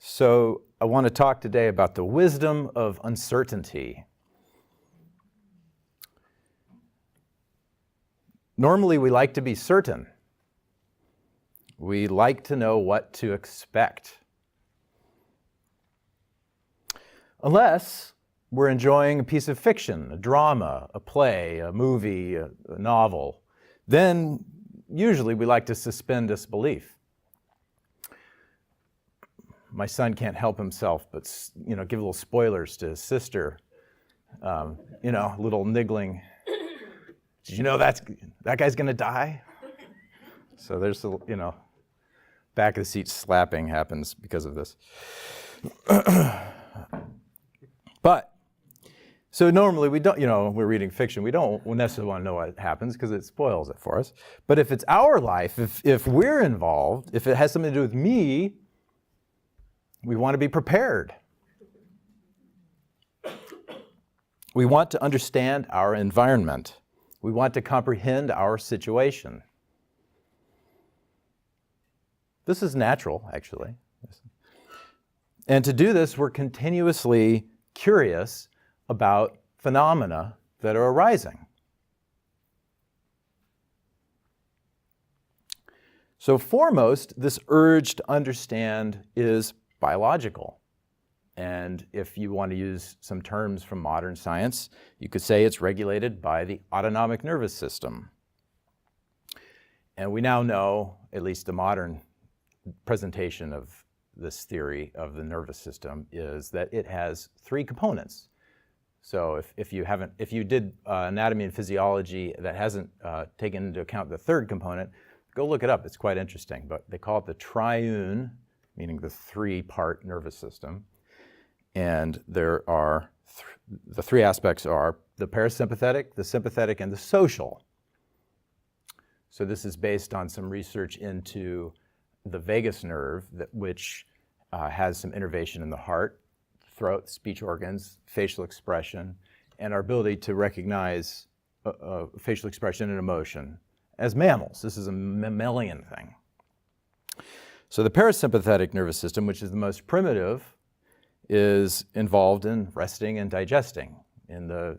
So I want to talk today about the wisdom of uncertainty. Normally, we like to be certain. We like to know what to expect. Unless we're enjoying a piece of fiction, a drama, a play, a movie, a novel, then usually we like to suspend disbelief. My son can't help himself but, give little spoilers to his sister. A little niggling. Did you know that guy's going to die? So there's back of the seat slapping happens because of this. But, so normally we don't, we're reading fiction, we don't necessarily want to know what happens because it spoils it for us. But if it's our life, if we're involved, if it has something to do with me, we want to be prepared. We want to understand our environment. We want to comprehend our situation. This is natural, actually. And to do this, we're continuously curious about phenomena that are arising. So foremost, this urge to understand is biological. And if you want to use some terms from modern science, you could say it's regulated by the autonomic nervous system. And we now know, at least the modern presentation of this theory of the nervous system, is that it has three components. So if you did anatomy and physiology that hasn't taken into account the third component, go look it up. It's quite interesting. But they call it the triune, meaning the three-part nervous system. And there are the three aspects are the parasympathetic, the sympathetic, and the social. So this is based on some research into the vagus nerve, which has some innervation in the heart, throat, speech organs, facial expression, and our ability to recognize facial expression and emotion as mammals. This is a mammalian thing. So the parasympathetic nervous system, which is the most primitive, is involved in resting and digesting, in the,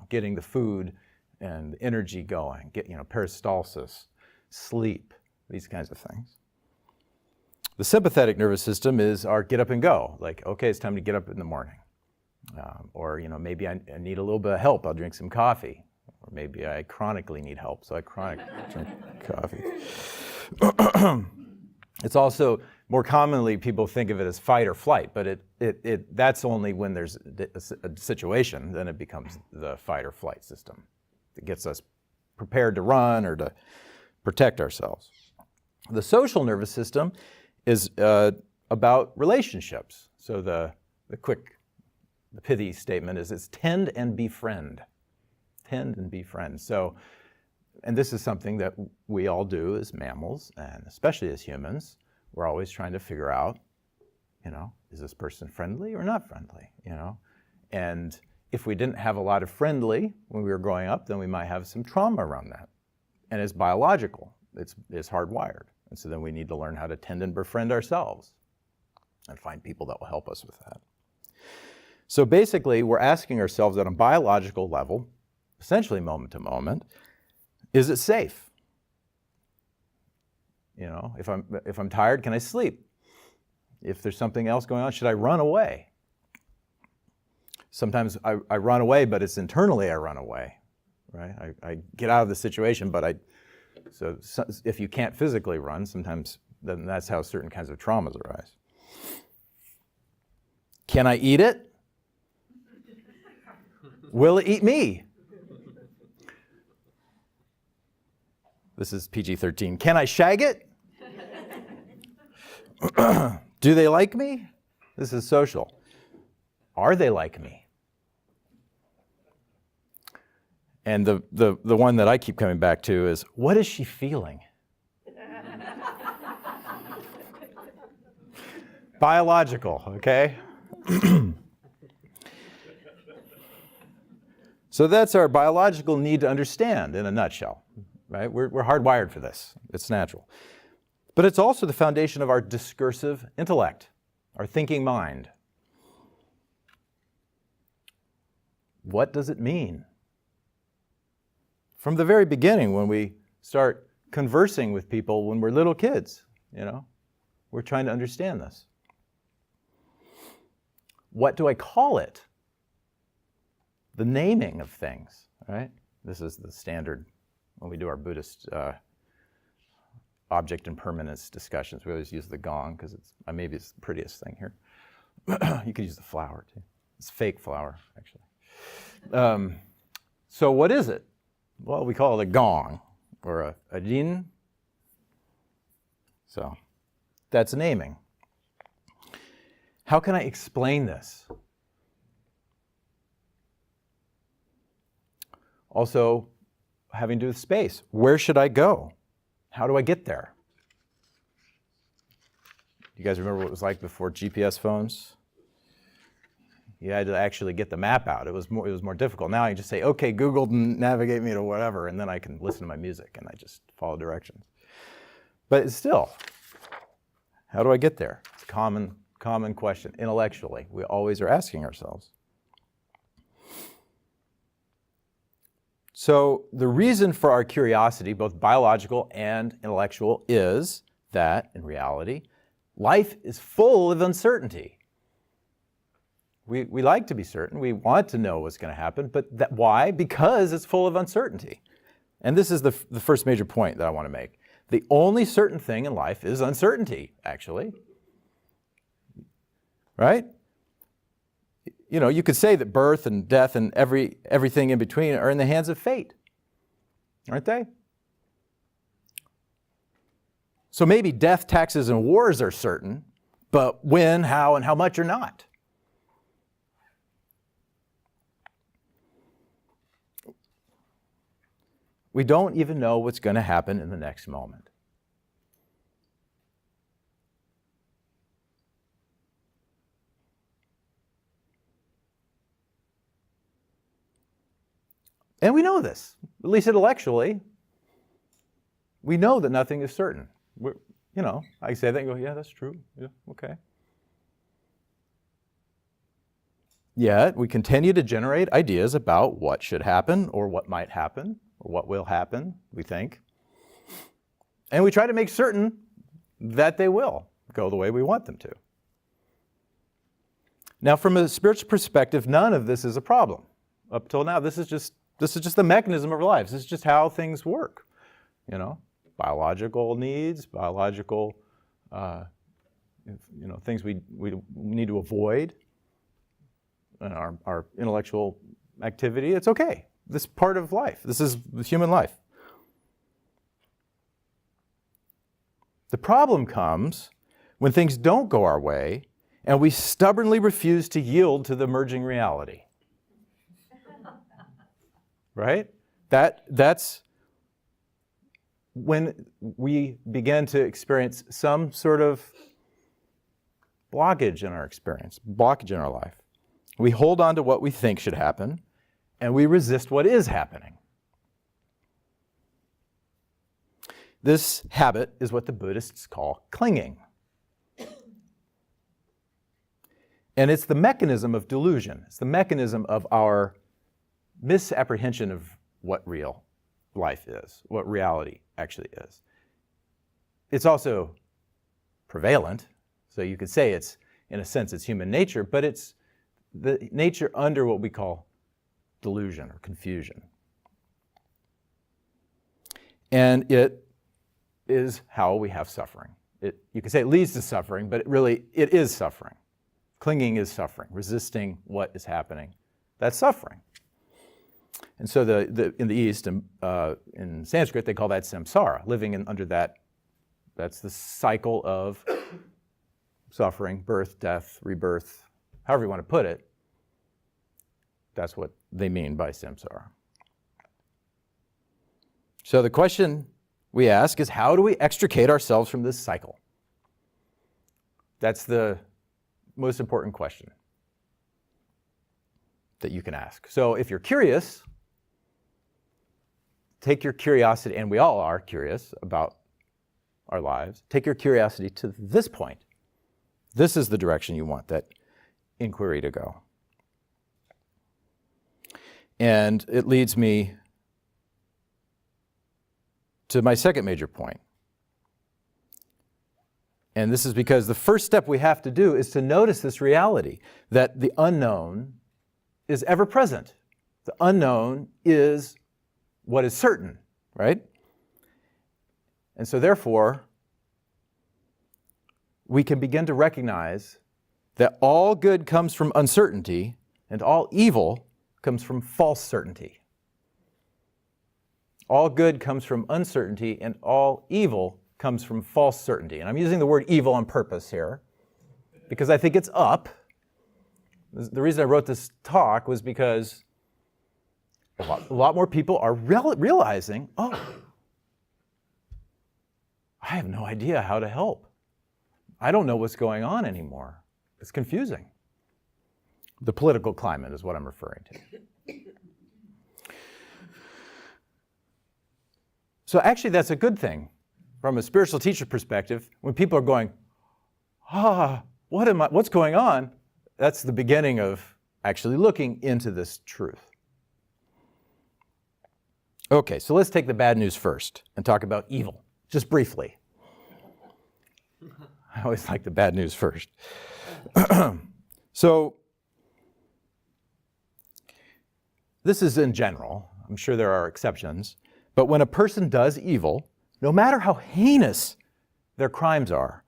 getting the food and the energy going, peristalsis, sleep, these kinds of things. The sympathetic nervous system is our get up and go, like, okay, it's time to get up in the morning. Or, maybe I need a little bit of help, I'll drink some coffee. Or maybe I chronically need help, so I chronically drink coffee. It's also, more commonly, people think of it as fight or flight, but that's only when there's a situation, then it becomes the fight or flight system. It gets us prepared to run or to protect ourselves. The social nervous system is about relationships. So the pithy statement is it's tend and befriend. Tend and befriend. So, and this is something that we all do as mammals, and especially as humans. We're always trying to figure out, is this person friendly or not friendly, And if we didn't have a lot of friendly when we were growing up, then we might have some trauma around that. And it's biological. It's hardwired. And so then we need to learn how to tend and befriend ourselves and find people that will help us with that. So basically, we're asking ourselves at a biological level, essentially moment to moment, is it safe? If I'm tired, can I sleep? If there's something else going on, should I run away? Sometimes I run away, but it's internally I run away, right? I get out of the situation, but so if you can't physically run, sometimes then that's how certain kinds of traumas arise. Can I eat it? Will it eat me? This is PG-13. Can I shag it? Do they like me? This is social. Are they like me? And the one that I keep coming back to is, what is she feeling? Biological, okay? So that's our biological need to understand in a nutshell, right? We're hardwired for this. It's natural. But it's also the foundation of our discursive intellect. our thinking mind. What does it mean? From the very beginning, when we start conversing with people when we're little kids, we're trying to understand this. What do I call it? The naming of things, right? This is the standard when we do our Buddhist object impermanence discussions. We always use the gong because maybe it's the prettiest thing here. You could use the flower too. It's fake flower, actually. So what is it? Well, we call it a gong or a jin. So that's naming. How can I explain this? Also, having to do with space. Where should I go? How do I get there? You guys remember what it was like before GPS phones? You had to actually get the map out. It was more difficult. Now you just say, okay, Google, navigate me to whatever, and then I can listen to my music and I just follow directions. But it's still, how do I get there? It's a common question intellectually. We always are asking ourselves. So the reason for our curiosity, both biological and intellectual, is that, in reality, life is full of uncertainty. We like to be certain. We want to know what's going to happen. But why? Because it's full of uncertainty. And this is the first major point that I want to make. The only certain thing in life is uncertainty, actually. Right? You could say that birth and death and everything in between are in the hands of fate. Aren't they? So maybe death, taxes, and wars are certain, but when, how, and how much are not. We don't even know what's going to happen in the next moment. And we know this, at least intellectually. We know that nothing is certain. I say that and go, yeah, that's true. Yeah, okay. Yet we continue to generate ideas about what should happen or what might happen or what will happen, we think. And we try to make certain that they will go the way we want them to. Now, from a spiritual perspective, none of this is a problem. Up till now, this is just the mechanism of our lives. This is just how things work. Biological needs, biological things we need to avoid, and our intellectual activity. It's okay. This is part of life. This is human life. The problem comes when things don't go our way and we stubbornly refuse to yield to the emerging reality. Right? That's when we begin to experience some sort of blockage in our experience, blockage in our life. We hold on to what we think should happen, and we resist what is happening. This habit is what the Buddhists call clinging. And it's the mechanism of delusion. It's the mechanism of our misapprehension of what real life is, what reality actually is. It's also prevalent, so you could say it's, in a sense, it's human nature, but it's the nature under what we call delusion or confusion. And it is how we have suffering. You could say it leads to suffering, but it is suffering. Clinging is suffering. Resisting what is happening, that's suffering. And so in the East, in Sanskrit, they call that samsara, living under that. That's the cycle of suffering, birth, death, rebirth, however you want to put it. That's what they mean by samsara. So the question we ask is, how do we extricate ourselves from this cycle? That's the most important question that you can ask. So if you're curious, take your curiosity, and we all are curious about our lives, take your curiosity to this point This is the direction you want that inquiry to go. And it leads me to my second major point. And this is because the first step we have to do is to notice this reality that the unknown is ever present. The unknown is what is certain, right? And so therefore, we can begin to recognize that all good comes from uncertainty and all evil comes from false certainty. All good comes from uncertainty and all evil comes from false certainty. And I'm using the word evil on purpose here because I think it's up. The reason I wrote this talk was because a lot more people are realizing, oh, I have no idea how to help. I don't know what's going on anymore. It's confusing. The political climate is what I'm referring to. So actually that's a good thing. From a spiritual teacher perspective, when people are going, what's going on? That's the beginning of actually looking into this truth. Okay, so let's take the bad news first and talk about evil, just briefly. I always like the bad news first. So, this is in general. I'm sure there are exceptions. But when a person does evil, no matter how heinous their crimes are,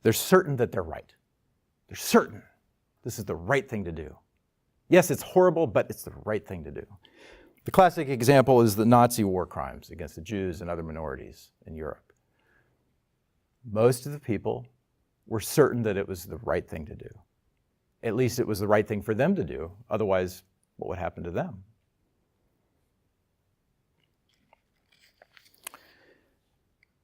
they're certain that they're right. They're certain this is the right thing to do. Yes, it's horrible, but it's the right thing to do. The classic example is the Nazi war crimes against the Jews and other minorities in Europe. Most of the people were certain that it was the right thing to do. At least it was the right thing for them to do. Otherwise, what would happen to them?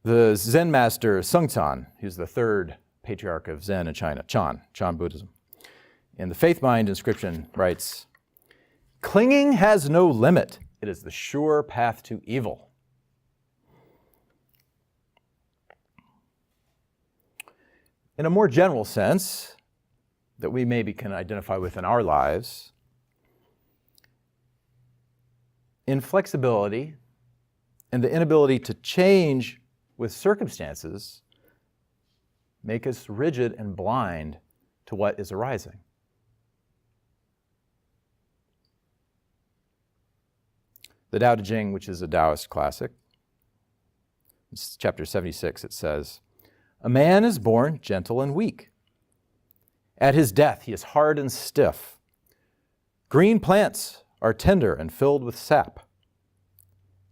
The Zen master Sungcan, who's the third patriarch of Zen in China, Chan Buddhism, in the Faith Mind inscription writes, "Clinging has no limit. It is the sure path to evil." In a more general sense, that we maybe can identify with in our lives, inflexibility and the inability to change with circumstances make us rigid and blind to what is arising. The Daodejing, which is a Taoist classic, chapter 76, it says, "A man is born gentle and weak. At his death, he is hard and stiff. Green plants are tender and filled with sap.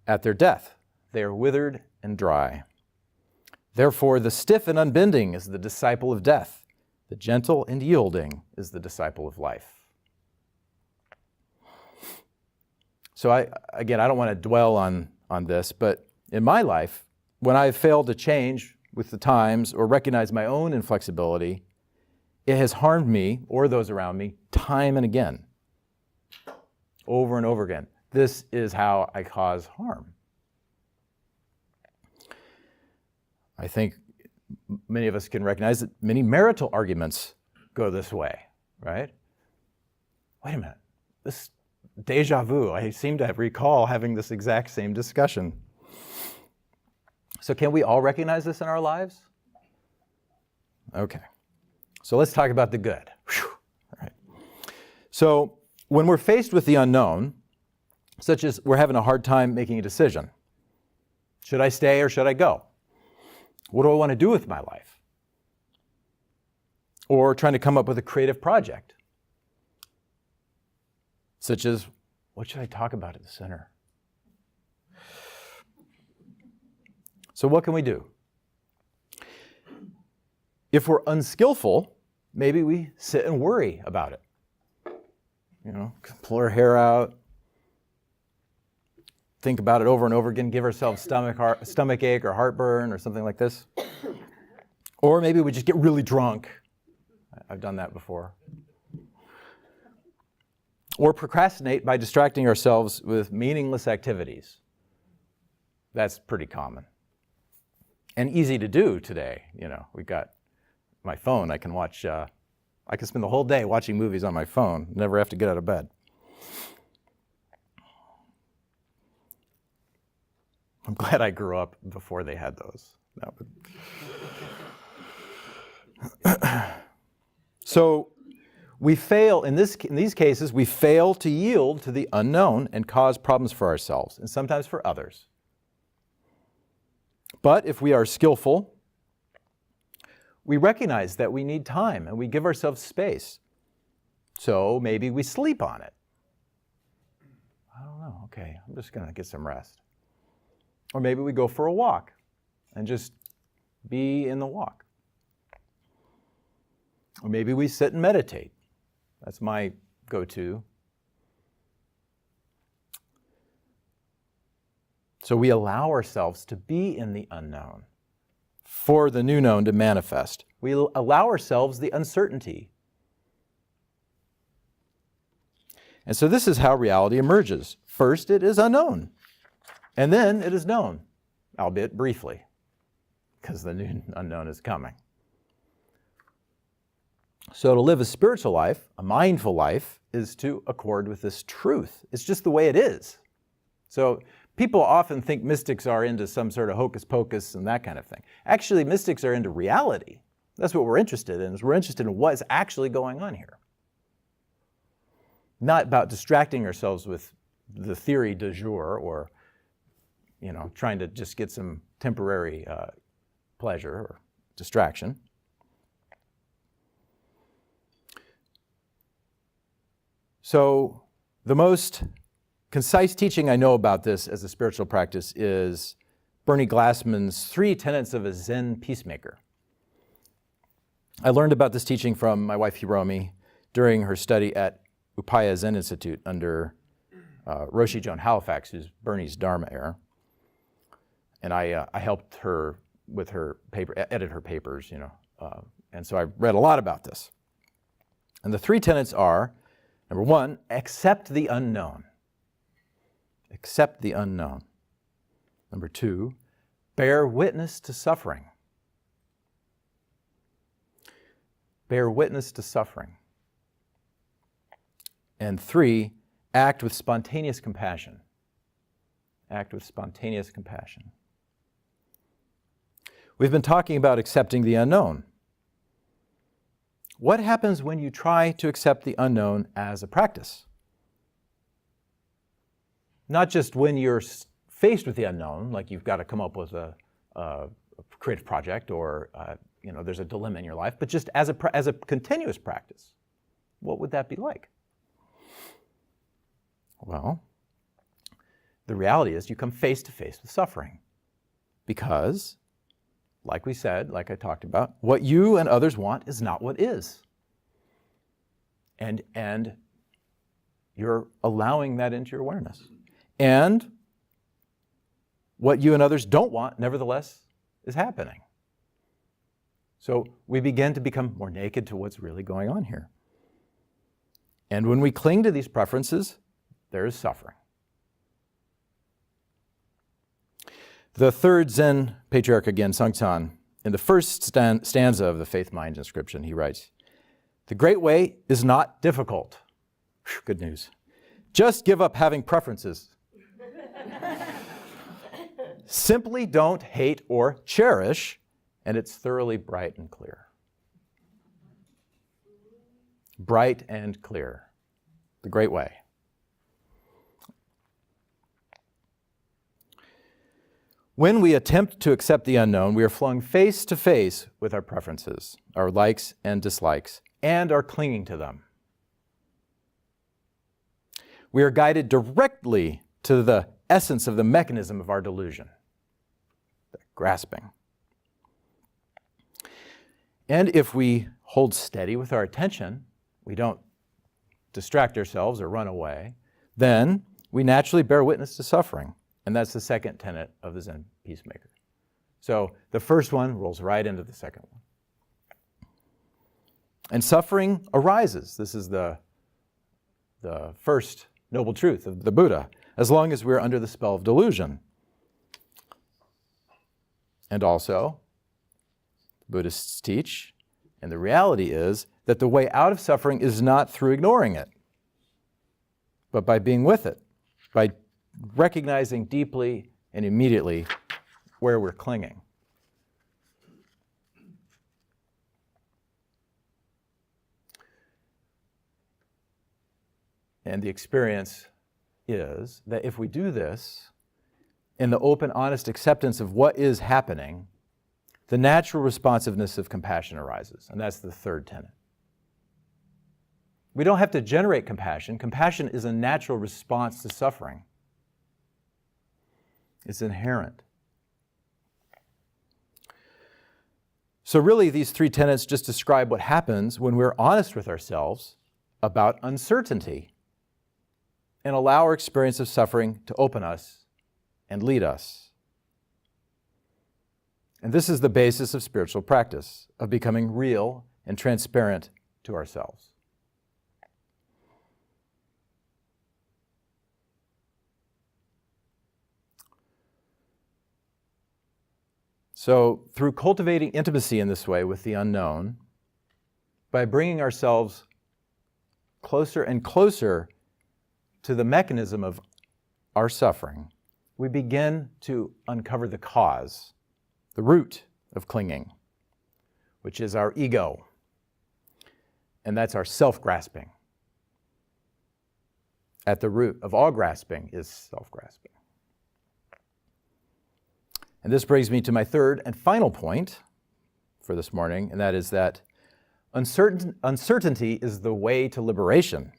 At their death, they are withered and dry. Therefore, the stiff and unbending is the disciple of death. The gentle and yielding is the disciple of life." So I don't want to dwell on this, but in my life, when I've failed to change with the times or recognize my own inflexibility, it has harmed me or those around me time and again, over and over again. This is how I cause harm. I think many of us can recognize that many marital arguments go this way, right? Wait a minute, this déjà vu, I seem to recall having this exact same discussion. So can we all recognize this in our lives? Okay, so let's talk about the good. Whew. All right. So when we're faced with the unknown, such as we're having a hard time making a decision, should I stay or should I go? What do I want to do with my life? Or trying to come up with a creative project, such as, what should I talk about at the center? So what can we do? If we're unskillful, maybe we sit and worry about it. Pull our hair out, think about it over and over again, give ourselves stomach ache or heartburn or something like this. Or maybe we just get really drunk. I've done that before. Or procrastinate by distracting ourselves with meaningless activities. That's pretty common. And easy to do today. We've got my phone. I can watch, I can spend the whole day watching movies on my phone, never have to get out of bed. I'm glad I grew up before they had those. So we fail, in these cases, we fail to yield to the unknown and cause problems for ourselves and sometimes for others. But if we are skillful, we recognize that we need time and we give ourselves space. So maybe we sleep on it. I don't know, okay, I'm just going to get some rest. Or maybe we go for a walk and just be in the walk. Or maybe we sit and meditate. That's my go-to. So we allow ourselves to be in the unknown for the new known to manifest. We allow ourselves the uncertainty. And so this is how reality emerges. First, it is unknown. And then it is known, albeit briefly, because the new unknown is coming. So to live a spiritual life, a mindful life, is to accord with this truth. It's just the way it is. So people often think mystics are into some sort of hocus pocus and that kind of thing. Actually, mystics are into reality. That's what we're interested in, is we're interested in what is actually going on here. Not about distracting ourselves with the theory du jour or trying to just get some temporary pleasure or distraction. So the most concise teaching I know about this as a spiritual practice is Bernie Glassman's 3 Tenets of a Zen Peacemaker. I learned about this teaching from my wife Hiromi during her study at Upaya Zen Institute under Roshi Joan Halifax, who's Bernie's Dharma heir. And I helped her with her paper, edit her papers, and so I read a lot about this. And the 3 tenets are, number 1, accept the unknown. Accept the unknown. Number 2, bear witness to suffering. Bear witness to suffering. And 3, act with spontaneous compassion. Act with spontaneous compassion. We've been talking about accepting the unknown. What happens when you try to accept the unknown as a practice? Not just when you're faced with the unknown, like you've got to come up with a creative project or there's a dilemma in your life, but just as a continuous practice. What would that be like? Well, the reality is you come face to face with suffering because, like we said, like I talked about, what you and others want is not what is. And you're allowing that into your awareness. And what you and others don't want, nevertheless, is happening. So we begin to become more naked to what's really going on here. And when we cling to these preferences, there is suffering. The third Zen patriarch again, Sangchan, in the first stanza of the Faith Mind inscription, he writes, "The great way is not difficult." Whew, good news. Just give up having preferences. Simply don't hate or cherish, and it's thoroughly bright and clear. Bright and clear. The great way. When we attempt to accept the unknown, we are flung face to face with our preferences, our likes and dislikes, and are clinging to them. We are guided directly to the essence of the mechanism of our delusion, the grasping. And if we hold steady with our attention, we don't distract ourselves or run away, then we naturally bear witness to suffering. And that's the second tenet of the Zen Peacemaker. So the first one rolls right into the second one. And suffering arises. This is the first noble truth of the Buddha, as long as we're under the spell of delusion. And also, Buddhists teach, And the reality is that the way out of suffering is not through ignoring it, but by being with it, by recognizing deeply and immediately where we're clinging. And the experience is that if we do this, in the open, honest acceptance of what is happening, the natural responsiveness of compassion arises. And that's the third tenet. We don't have to generate compassion. Compassion is a natural response to suffering. It's inherent. So really, these three tenets just describe what happens when we're honest with ourselves about uncertainty and allow our experience of suffering to open us and lead us. And this is the basis of spiritual practice, of becoming real and transparent to ourselves. So, through cultivating intimacy in this way with the unknown, by bringing ourselves closer and closer to the mechanism of our suffering, we begin to uncover the cause, the root of clinging, which is our ego. And that's our self-grasping. At the root of all grasping is self-grasping. And this brings me to my third and final point for this morning, and that is that uncertainty is the way to liberation.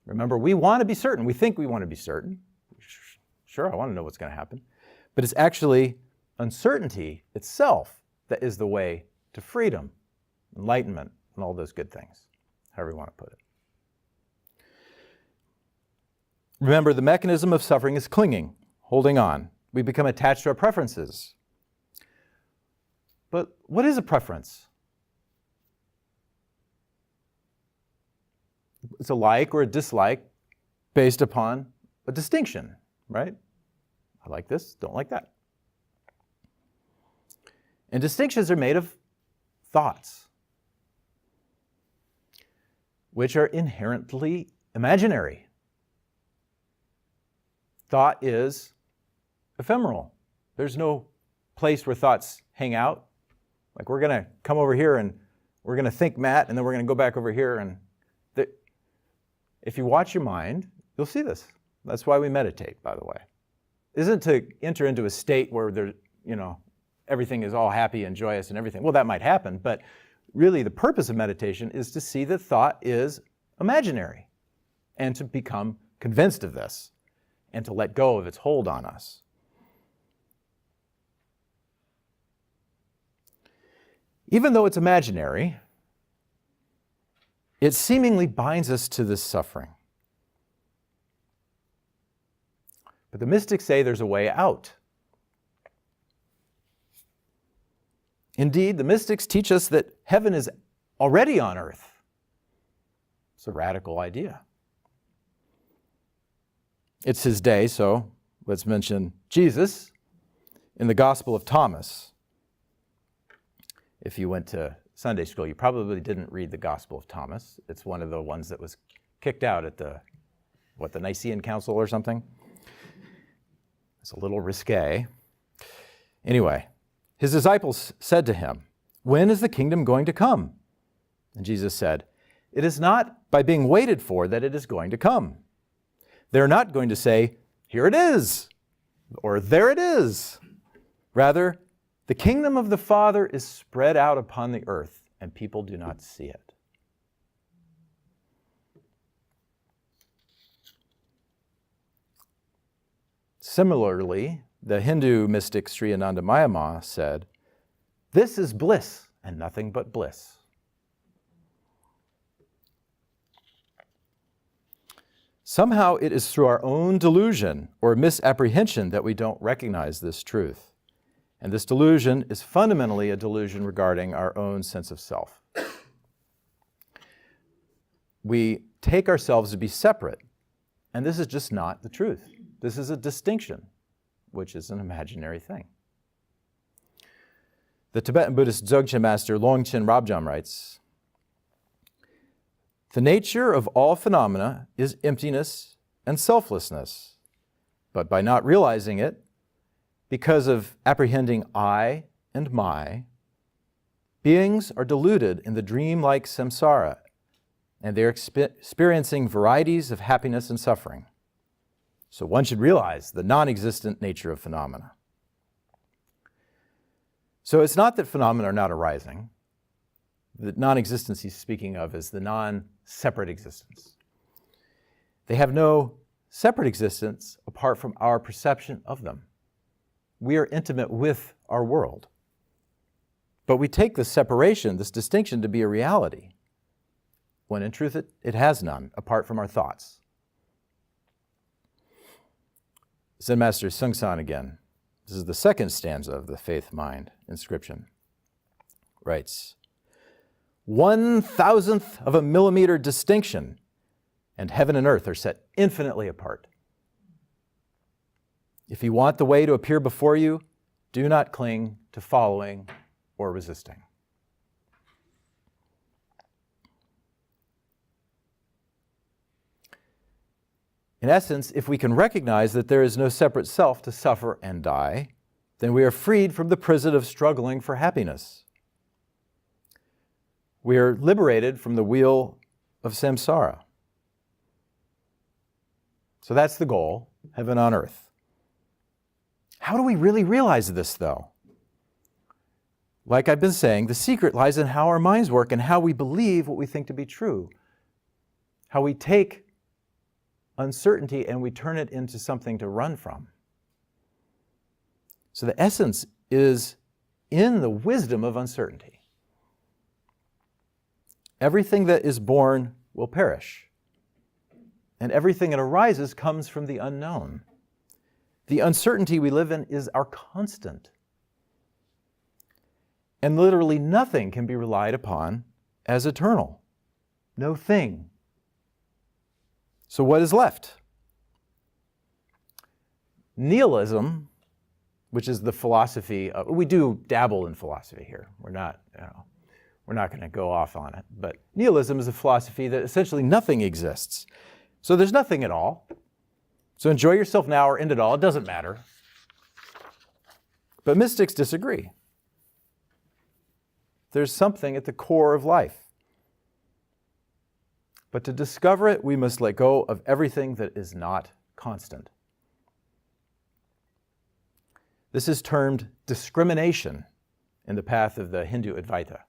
Remember, we want to be certain. We think we want to be certain. Sure, I want to know what's going to happen. But it's actually uncertainty itself that is the way to freedom, enlightenment, and all those good things, however you want to put it. Remember, the mechanism of suffering is clinging, holding on. We become attached to our preferences. But what is a preference? It's a like or a dislike based upon a distinction, right? I like this, don't like that. And distinctions are made of thoughts, which are inherently imaginary. Thought is ephemeral. There's no place where thoughts hang out. Like, we're going to come over here and we're going to think Matt, and then we're going to go back over here. And if you watch your mind, you'll see this. That's why we meditate, by the way. It isn't to enter into a state where there, everything is all happy and joyous and everything. Well, that might happen, but really the purpose of meditation is to see that thought is imaginary and to become convinced of this and to let go of its hold on us. Even though it's imaginary, it seemingly binds us to this suffering. But the mystics say there's a way out. Indeed, the mystics teach us that heaven is already on earth. It's a radical idea. It's his day, so let's mention Jesus in the Gospel of Thomas. If you went to Sunday school, you probably didn't read the Gospel of Thomas. It's one of the ones that was kicked out at the Nicene Council or something. It's a little risque. Anyway, his disciples said to him, "When is the kingdom going to come?" And Jesus said, "It is not by being waited for that it is going to come." They're not going to say, "Here it is," or "There it is." Rather, the kingdom of the Father is spread out upon the earth, and people do not see it. Similarly, the Hindu mystic Sri Anandamayama said, "This is bliss and nothing but bliss." Somehow it is through our own delusion or misapprehension that we don't recognize this truth. And this delusion is fundamentally a delusion regarding our own sense of self. We take ourselves to be separate, and this is just not the truth. This is a distinction, which is an imaginary thing. The Tibetan Buddhist Dzogchen master Longchen Rabjam writes, "The nature of all phenomena is emptiness and selflessness, but by not realizing it, because of apprehending I and my, beings are deluded in the dream-like samsara, and they're experiencing varieties of happiness and suffering. So one should realize the non-existent nature of phenomena." So it's not that phenomena are not arising. The non-existence he's speaking of is the non-separate existence. They have no separate existence apart from our perception of them. We are intimate with our world. But we take this separation, this distinction, to be a reality, when in truth it has none apart from our thoughts. Zen Master Seung San again, this is the second stanza of the Faith Mind inscription, writes, "1,000th of a millimeter distinction, and heaven and earth are set infinitely apart. If you want the way to appear before you, do not cling to following or resisting." In essence, if we can recognize that there is no separate self to suffer and die, then we are freed from the prison of struggling for happiness. We are liberated from the wheel of samsara. So that's the goal, heaven on earth. How do we really realize this, though? Like I've been saying, the secret lies in how our minds work and how we believe what we think to be true. How we take uncertainty and we turn it into something to run from. So the essence is in the wisdom of uncertainty. Everything that is born will perish, and everything that arises comes from the unknown. The uncertainty we live in is our constant. And literally nothing can be relied upon as eternal. No thing. So what is left? Nihilism, which is the philosophy of, we do dabble in philosophy here. We're not going to go off on it. But nihilism is a philosophy that essentially nothing exists. So there's nothing at all. So enjoy yourself now or end it all. It doesn't matter. But mystics disagree. There's something at the core of life. But to discover it, we must let go of everything that is not constant. This is termed discrimination in the path of the Hindu Advaita.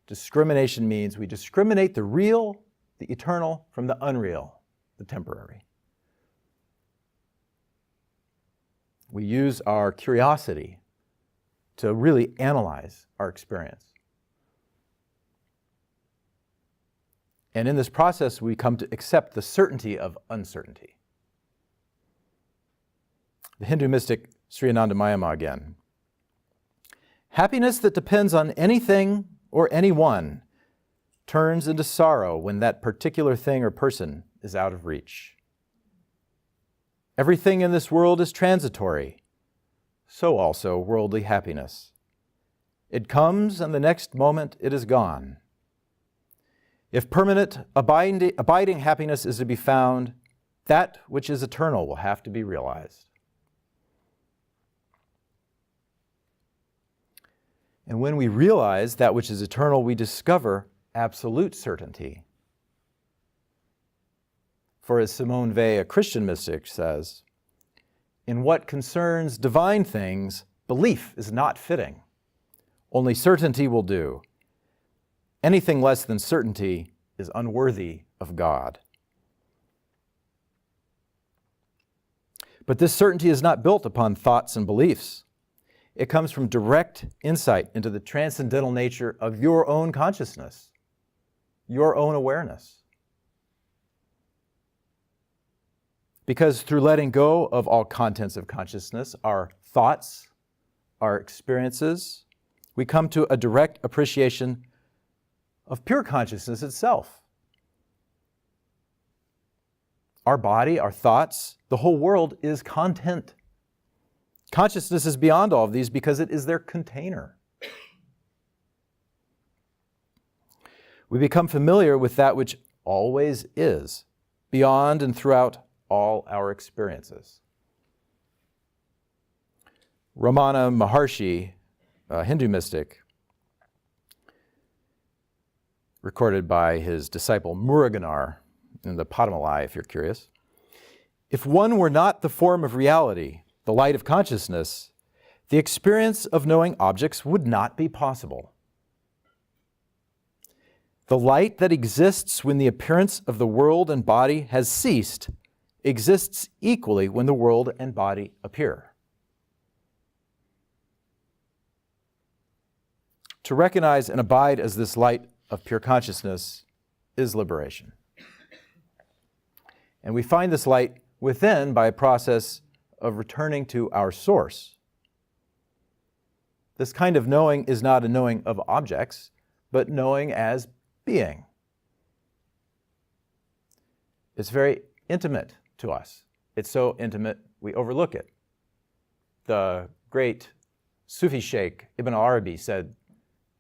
Discrimination means we discriminate the real, the eternal, from the unreal, the temporary. We use our curiosity to really analyze our experience. And in this process, we come to accept the certainty of uncertainty. The Hindu mystic Sri Anandamayama again. "Happiness that depends on anything or anyone turns into sorrow when that particular thing or person is out of reach. Everything in this world is transitory, so also worldly happiness. It comes and the next moment it is gone. If permanent, abiding happiness is to be found, that which is eternal will have to be realized." And when we realize that which is eternal, we discover absolute certainty. For as Simone Weil, a Christian mystic, says, "In what concerns divine things, belief is not fitting. Only certainty will do. Anything less than certainty is unworthy of God." But this certainty is not built upon thoughts and beliefs. It comes from direct insight into the transcendental nature of your own consciousness, your own awareness. Because through letting go of all contents of consciousness, our thoughts, our experiences, we come to a direct appreciation of pure consciousness itself. Our body, our thoughts, the whole world is content. Consciousness is beyond all of these because it is their container. We become familiar with that which always is, beyond and throughout all our experiences. Ramana Maharshi, a Hindu mystic, recorded by his disciple Muruganar in the Padmalai, if you're curious. If one were not the form of reality, the light of consciousness, the experience of knowing objects would not be possible. The light that exists when the appearance of the world and body has ceased exists equally when the world and body appear. To recognize and abide as this light of pure consciousness is liberation. And we find this light within by a process of returning to our source. This kind of knowing is not a knowing of objects, but knowing as being. It's very intimate to us. It's so intimate we overlook it. The great Sufi sheikh Ibn Arabi said,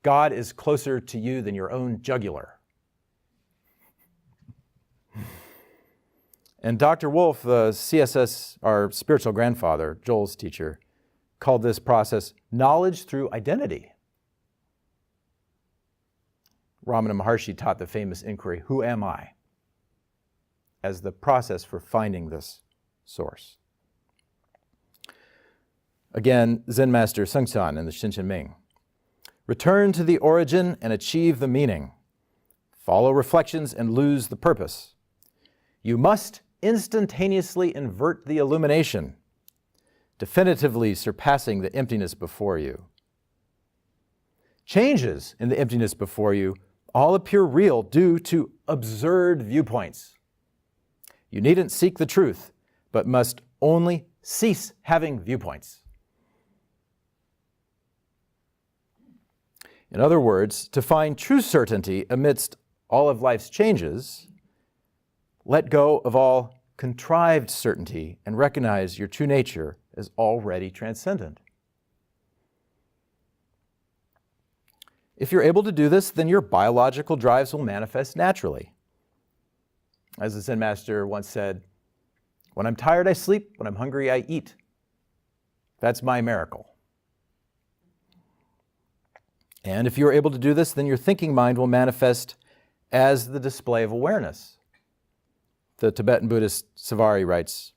"God is closer to you than your own jugular." And Dr. Wolf, the CSS, our spiritual grandfather, Joel's teacher, called this process knowledge through identity. Ramana Maharshi taught the famous inquiry, "Who am I?" as the process for finding this source. Again, Zen Master Sungsan in the Shinchen Ming. Return to the origin and achieve the meaning. Follow reflections and lose the purpose. You must instantaneously invert the illumination, definitively surpassing the emptiness before you. Changes in the emptiness before you all appear real due to absurd viewpoints. You needn't seek the truth, but must only cease having viewpoints. In other words, to find true certainty amidst all of life's changes, let go of all contrived certainty and recognize your true nature as already transcendent. If you're able to do this, then your biological drives will manifest naturally. As the Zen master once said, "When I'm tired, I sleep. When I'm hungry, I eat. That's my miracle." And if you're able to do this, then your thinking mind will manifest as the display of awareness. The Tibetan Buddhist Savari writes,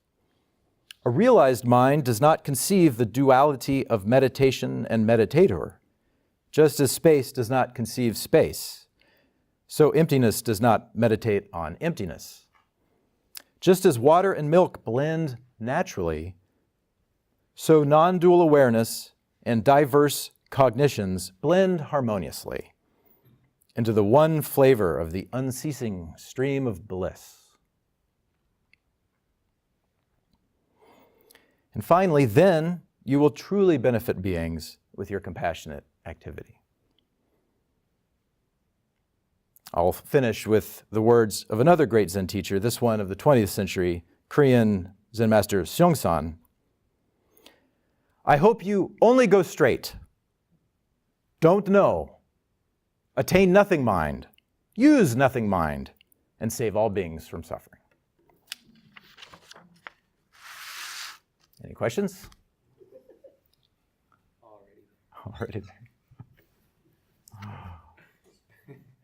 "A realized mind does not conceive the duality of meditation and meditator, just as space does not conceive space. So emptiness does not meditate on emptiness. Just as water and milk blend naturally, so non-dual awareness and diverse cognitions blend harmoniously into the one flavor of the unceasing stream of bliss." And finally, then you will truly benefit beings with your compassionate activity. I'll finish with the words of another great Zen teacher, this one of the 20th century, Korean Zen master Seongsan. "I hope you only go straight. Don't know. Attain nothing mind. Use nothing mind. And save all beings from suffering." Any questions? Already there.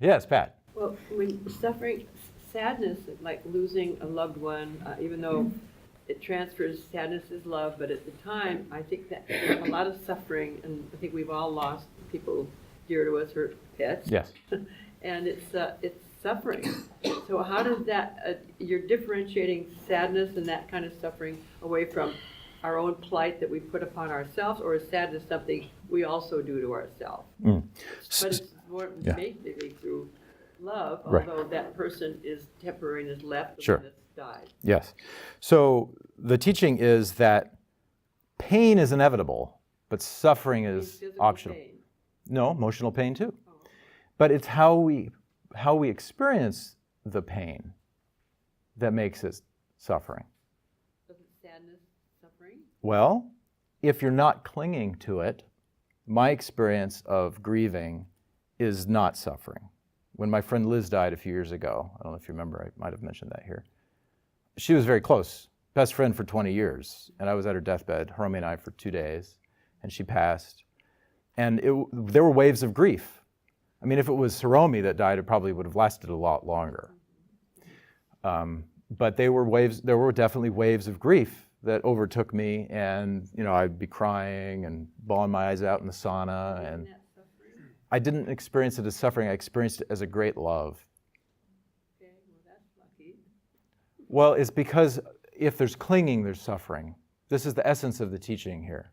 Yes, Pat. Well, when suffering, sadness, like losing a loved one, even though it transfers, sadness is love, but at the time, I think that there's a lot of suffering, and I think we've all lost people dear to us or pets. Yes. And it's suffering. So how does that, you're differentiating sadness and that kind of suffering away from our own plight that we put upon ourselves, or is sadness something we also do to ourselves? But it's more basically through love, although that person is temporary and is left, the one that's died. Yes. So the teaching is that pain is inevitable, but suffering is optional. Pain. No, emotional pain too. Oh. But it's how we experience the pain that makes it suffering. Isn't sadness suffering? Well, if you're not clinging to it, my experience of grieving is not suffering. when my friend Liz died a few years ago, I don't know if you remember, I might have mentioned that here. She was very close, best friend for 20 years. And I was at her deathbed, Hiromi and I, for 2 days, and she passed. And there were waves of grief. I mean, if it was Hiromi that died, it probably would have lasted a lot longer. But there were definitely waves of grief that overtook me, and I'd be crying and bawling my eyes out in the sauna. And I didn't experience it as suffering. I experienced it as a great love. Okay, well, that's lucky. Well, it's because if there's clinging, there's suffering. This is the essence of the teaching here.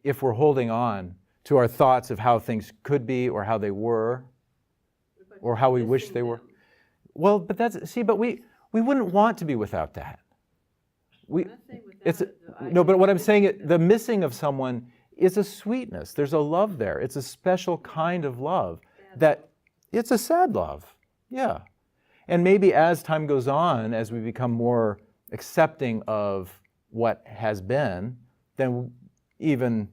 If we're holding on to our thoughts of how things could be or how they were or how we wish they were. Well, but we wouldn't want to be without that. I'm not saying without it, no, but what I'm saying, the missing of someone is a sweetness. There's a love there. It's a special kind of love it's a sad love. Yeah. And maybe as time goes on, as we become more accepting of what has been, then even,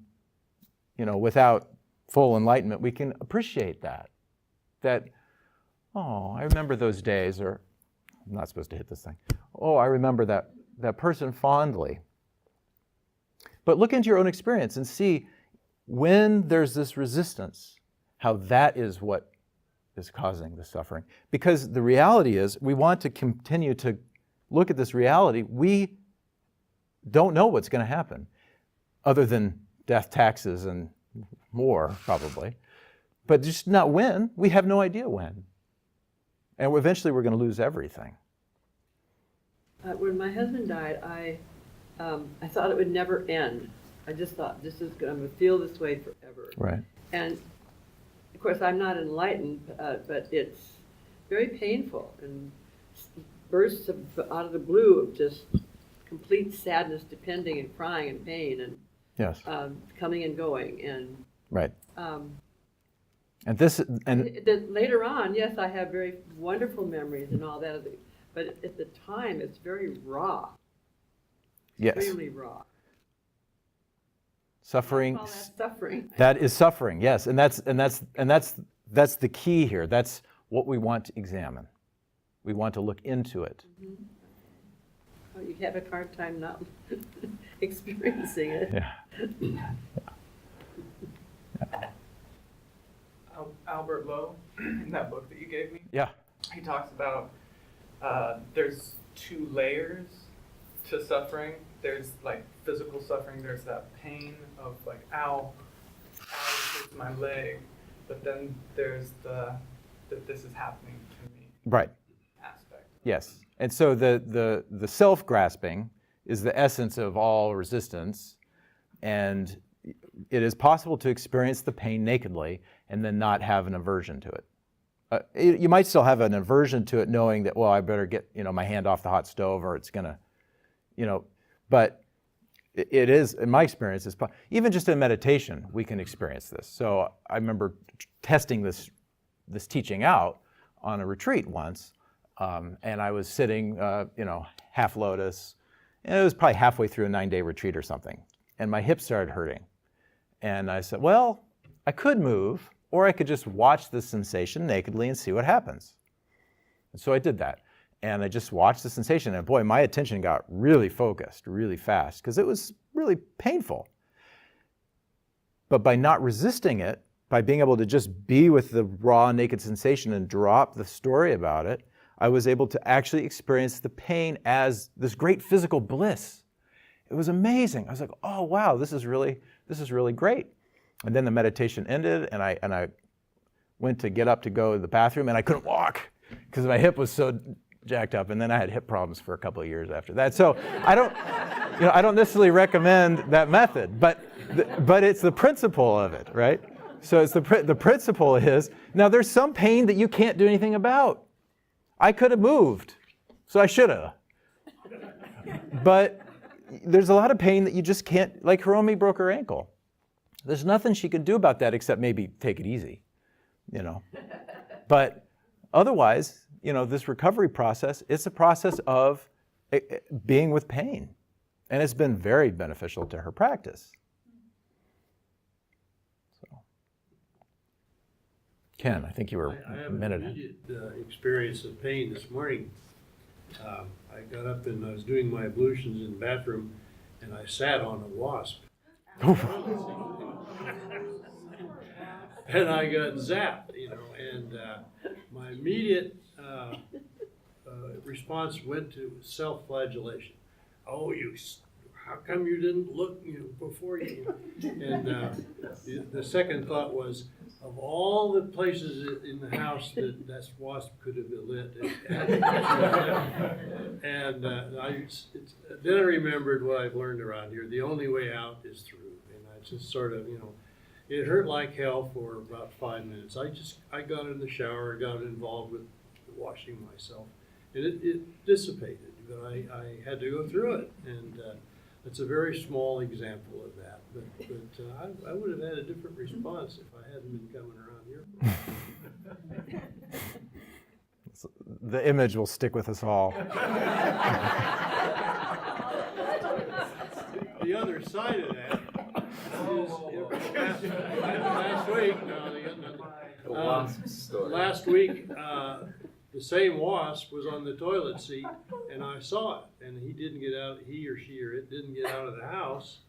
without full enlightenment, we can appreciate that. I remember those days, or I'm not supposed to hit this thing. I remember that person fondly. But look into your own experience and see when there's this resistance, how that is what is causing the suffering. Because the reality is, we want to continue to look at this reality. We don't know what's going to happen, other than death, taxes, and more, probably. But just not when. We have no idea when. And eventually we're going to lose everything. When my husband died, I thought it would never end. I just thought, I'm going to feel this way forever. Right. And of course, I'm not enlightened, but it's very painful, and bursts out of the blue of just complete sadness, depending and crying and pain, and yes, coming and going, and right. Later on, yes, I have very wonderful memories and all that, but at the time, it's very raw. Yes. Extremely raw. Suffering. I call that suffering. That is suffering. Yes, and that's the key here. That's what we want to examine. We want to look into it. Mm-hmm. Oh, you have a hard time not experiencing it. Yeah. Albert Lowe, in that book that you gave me, Yeah. he talks about there's 2 layers to suffering. There's like physical suffering, there's that pain of like, ow, it hurts my leg. But then there's that this is happening to me. Right. Aspect. Yes. And so the self-grasping is the essence of all resistance, and it is possible to experience the pain nakedly and then not have an aversion to it. You might still have an aversion to it, knowing that, well, I better get my hand off the hot stove, or it's gonna, but it is, in my experience, even just in meditation, we can experience this. So I remember testing this teaching out on a retreat once, and I was sitting, half lotus, and it was probably halfway through a 9-day retreat or something, and my hips started hurting. And I said, well, I could move, or I could just watch the sensation nakedly and see what happens. And so I did that. And I just watched the sensation, and boy, my attention got really focused really fast, because it was really painful. But by not resisting it, by being able to just be with the raw, naked sensation and drop the story about it, I was able to actually experience the pain as this great physical bliss. It was amazing. I was like, oh wow, this is really great. And then the meditation ended, and I went to get up to go to the bathroom, and I couldn't walk because my hip was so jacked up, and then I had hip problems for a couple of years after that. So I don't necessarily recommend that method, but it's the principle of it, right? So it's the principle is, now there's some pain that you can't do anything about. I could have moved, so I should have. But there's a lot of pain that you just can't, like Hiromi broke her ankle. There's nothing she can do about that except maybe take it easy, But otherwise, this recovery process, it's a process of being with pain. And it's been very beneficial to her practice. So. Ken, I think you were I a have an minute. immediate experience of pain this morning. I got up and I was doing my ablutions in the bathroom, and I sat on a wasp. And I got zapped, and my immediate response went to self-flagellation. Oh, how come you didn't look, before you? And the second thought was, of all the places in the house that wasp could have been lit, and then I remembered what I've learned around here. The only way out is through, and I just sort of, it hurt like hell for about 5 minutes. I got in the shower, got involved with washing myself, and it dissipated, but I had to go through it, and it's a very small example of that, but I would have had a different response if I hadn't been coming around here. The image will stick with us all. The other side of that is last week, last week, the same wasp was on the toilet seat, and I saw it, and he or she didn't get out of the house,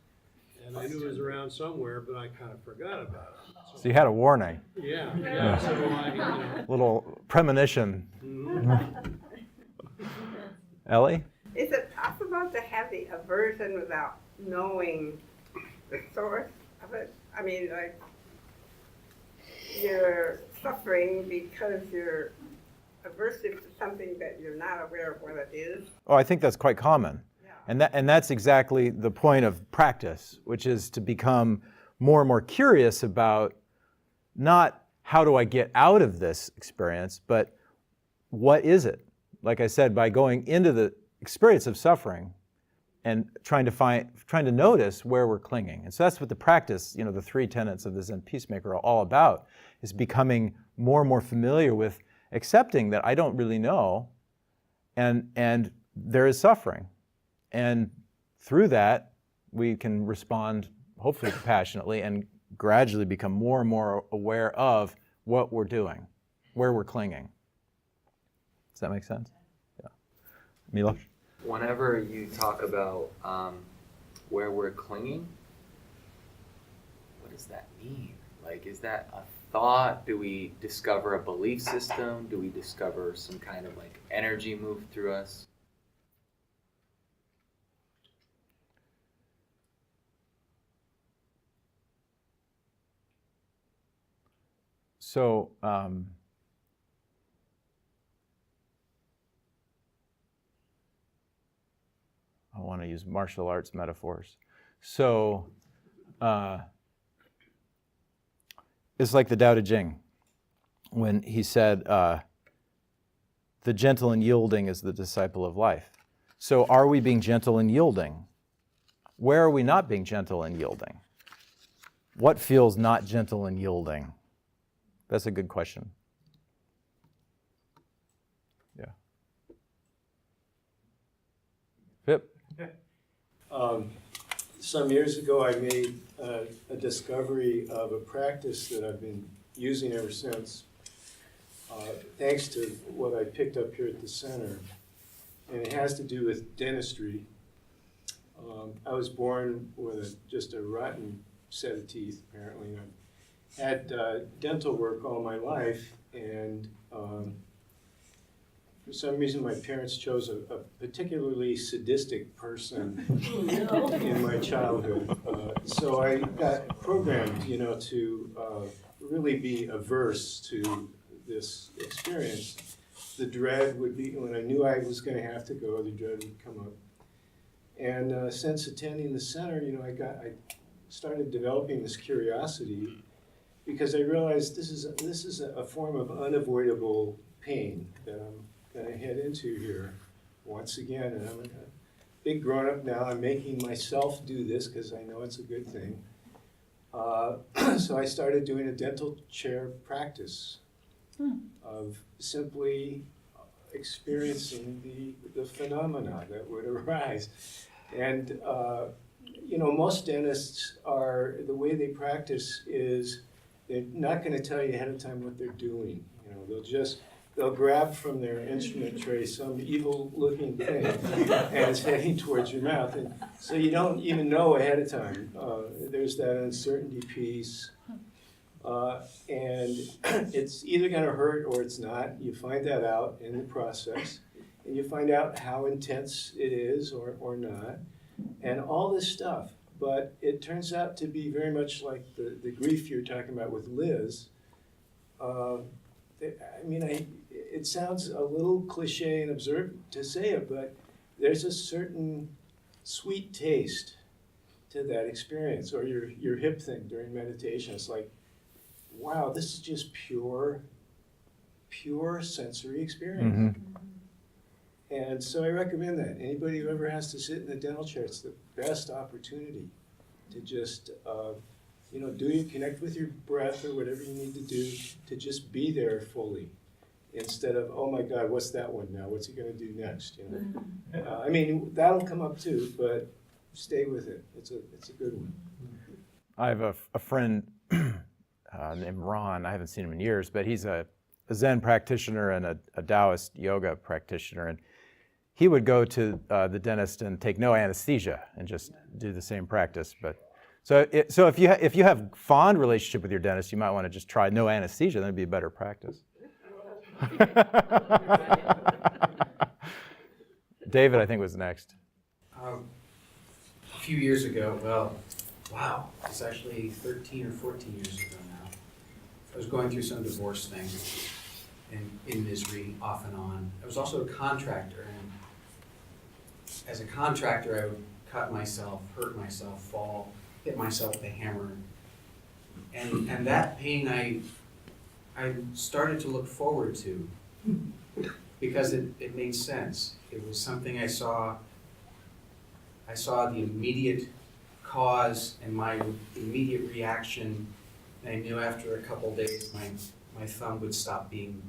and I knew it was around somewhere, but I kind of forgot about it. So you had a warning, Yeah, so I, little premonition. Ellie? Is it possible to have the aversion without knowing the source of it? I mean, like, you're suffering because you're aversive to something that you're not aware of what it is. Oh, I think that's quite common. Yeah. And that's exactly the point of practice, which is to become more and more curious about not how do I get out of this experience, but what is it? Like I said, by going into the experience of suffering and trying to notice where we're clinging. And so that's what the practice, the 3 tenets of the Zen Peacemaker are all about, is becoming more and more familiar with accepting that I don't really know, and there is suffering. And through that, we can respond, hopefully compassionately, and gradually become more and more aware of what we're doing, where we're clinging. Does that make sense? Yeah. Milos? Whenever you talk about where we're clinging, what does that mean? Like, is that a thought? Do we discover a belief system? Do we discover some kind of like energy move through us? So, I want to use martial arts metaphors. So, it's like the Daodejing, when he said, the gentle and yielding is the disciple of life. So are we being gentle and yielding? Where are we not being gentle and yielding? What feels not gentle and yielding? That's a good question. Yeah. Pip? Some years ago, I made a discovery of a practice that I've been using ever since, thanks to what I picked up here at the center. And it has to do with dentistry. I was born with just a rotten set of teeth, apparently. I've had dental work all my life, and for some reason, my parents chose a particularly sadistic person in my childhood. So I got programmed, to really be averse to this experience. The dread would be, when I knew I was going to have to go, the dread would come up. And since attending the center, I started developing this curiosity, because I realized this is a form of unavoidable pain that I'm going to head into here once again. And I'm a big grown-up now. I'm making myself do this because I know it's a good thing. So I started doing a dental chair practice of simply experiencing the phenomena that would arise. And most dentists the way they practice is they're not going to tell you ahead of time what they're doing. You know, they'll grab from their instrument tray some evil-looking thing, and it's heading towards your mouth. And so you don't even know ahead of time. There's that uncertainty piece. And it's either going to hurt or it's not. You find that out in the process. And you find out how intense it is or not. And all this stuff. But it turns out to be very much like the grief you're talking about with Liz. It sounds a little cliche and absurd to say it, but there's a certain sweet taste to that experience. Or your hip thing during meditation. It's like, wow, this is just pure sensory experience. Mm-hmm. And so I recommend that. Anybody who ever has to sit in the dental chair, it's the best opportunity to just, connect with your breath or whatever you need to do to just be there fully. Instead of, oh my God, what's that one now? What's he going to do next? You know, that'll come up too, but stay with it. It's a good one. I have a friend named Ron. I haven't seen him in years, but he's a Zen practitioner and a Taoist yoga practitioner. And he would go to the dentist and take no anesthesia and just do the same practice. But so if you have fond relationship with your dentist, you might want to just try no anesthesia. That'd be a better practice. David, I think, was next. A few years ago, it's actually 13 or 14 years ago now. I was going through some divorce things and in misery off and on. I was also a contractor, and as a contractor, I would cut myself, hurt myself, fall, hit myself with a hammer. And that pain I started to look forward to because it made sense. It was something I saw the immediate cause and my immediate reaction, and I knew after a couple of days my thumb would stop being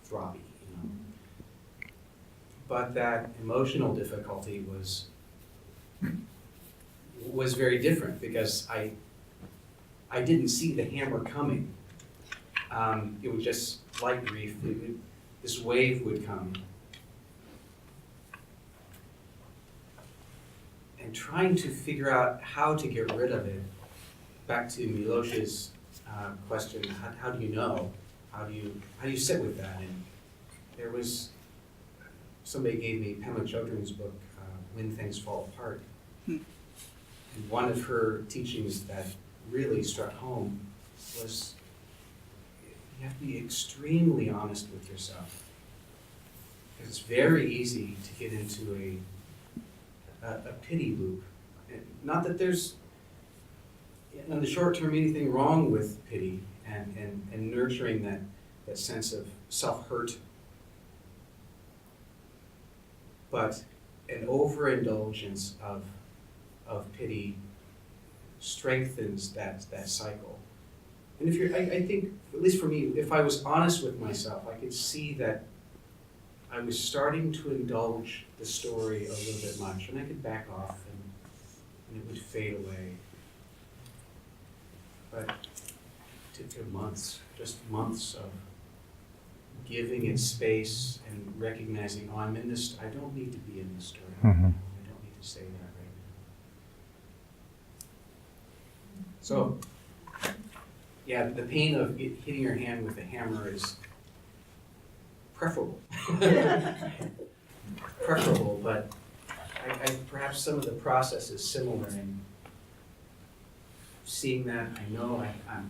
throbby, you know. But that emotional difficulty was very different because I didn't see the hammer coming. It was just like grief. This wave would come. And trying to figure out how to get rid of it, back to Milosh's question, how do you know? How do you sit with that? And there was, somebody gave me Pema Chodron's book, When Things Fall Apart. And one of her teachings that really struck home was you have to be extremely honest with yourself. Because it's very easy to get into a pity loop. And not that there's, in the short term, anything wrong with pity and nurturing that sense of self-hurt. But an overindulgence of pity strengthens that cycle. And if you're, I think, at least for me, if I was honest with myself, I could see that I was starting to indulge the story a little bit much, and I could back off and it would fade away. But it took months, just months of giving it space and recognizing, oh, I'm in this, I don't need to be in this story. Mm-hmm. I don't need to say that right now. So, yeah, the pain of hitting your hand with a hammer is preferable. Preferable, but I perhaps some of the process is similar in seeing that. I know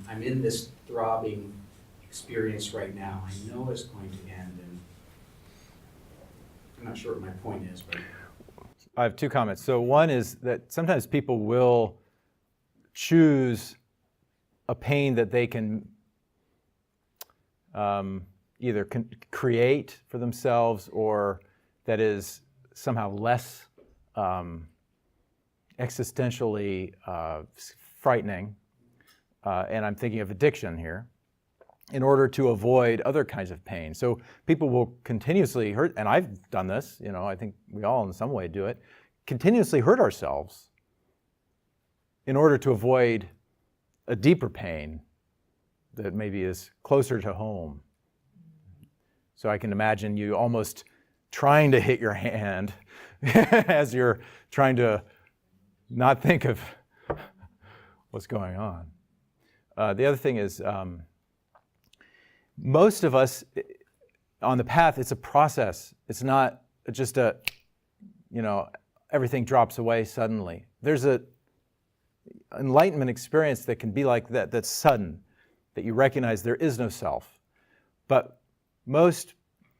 I'm in this throbbing experience right now. I know it's going to end, and I'm not sure what my point is, but I have two comments. So one is that sometimes people will choose a pain that they can either create for themselves or that is somehow less existentially frightening, and I'm thinking of addiction here, in order to avoid other kinds of pain. So people will continuously hurt, and I've done this, you know, I think we all in some way do it, continuously hurt ourselves in order to avoid a deeper pain that maybe is closer to home. So I can imagine you almost trying to hit your hand as you're trying to not think of what's going on. The other thing is, most of us on the path, it's a process. It's not just a, everything drops away suddenly. There's a enlightenment experience that can be like that, that's sudden, that you recognize there is no self. But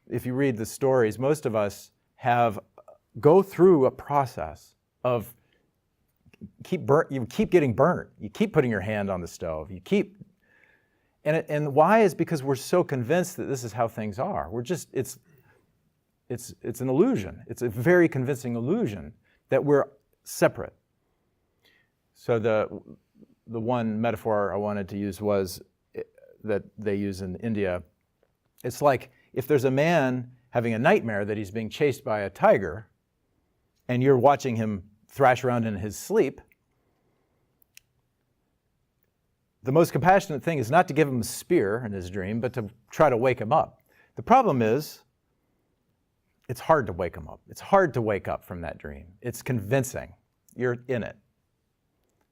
if you read the stories, most of us go through a process of you keep getting burnt. You keep putting your hand on the stove. And why is because we're so convinced that this is how things are. It's an illusion. It's a very convincing illusion that we're separate. So the one metaphor I wanted to use was that they use in India. It's like if there's a man having a nightmare that he's being chased by a tiger, and you're watching him thrash around in his sleep, the most compassionate thing is not to give him a spear in his dream, but to try to wake him up. The problem is, it's hard to wake him up. It's hard to wake up from that dream. It's convincing. You're in it.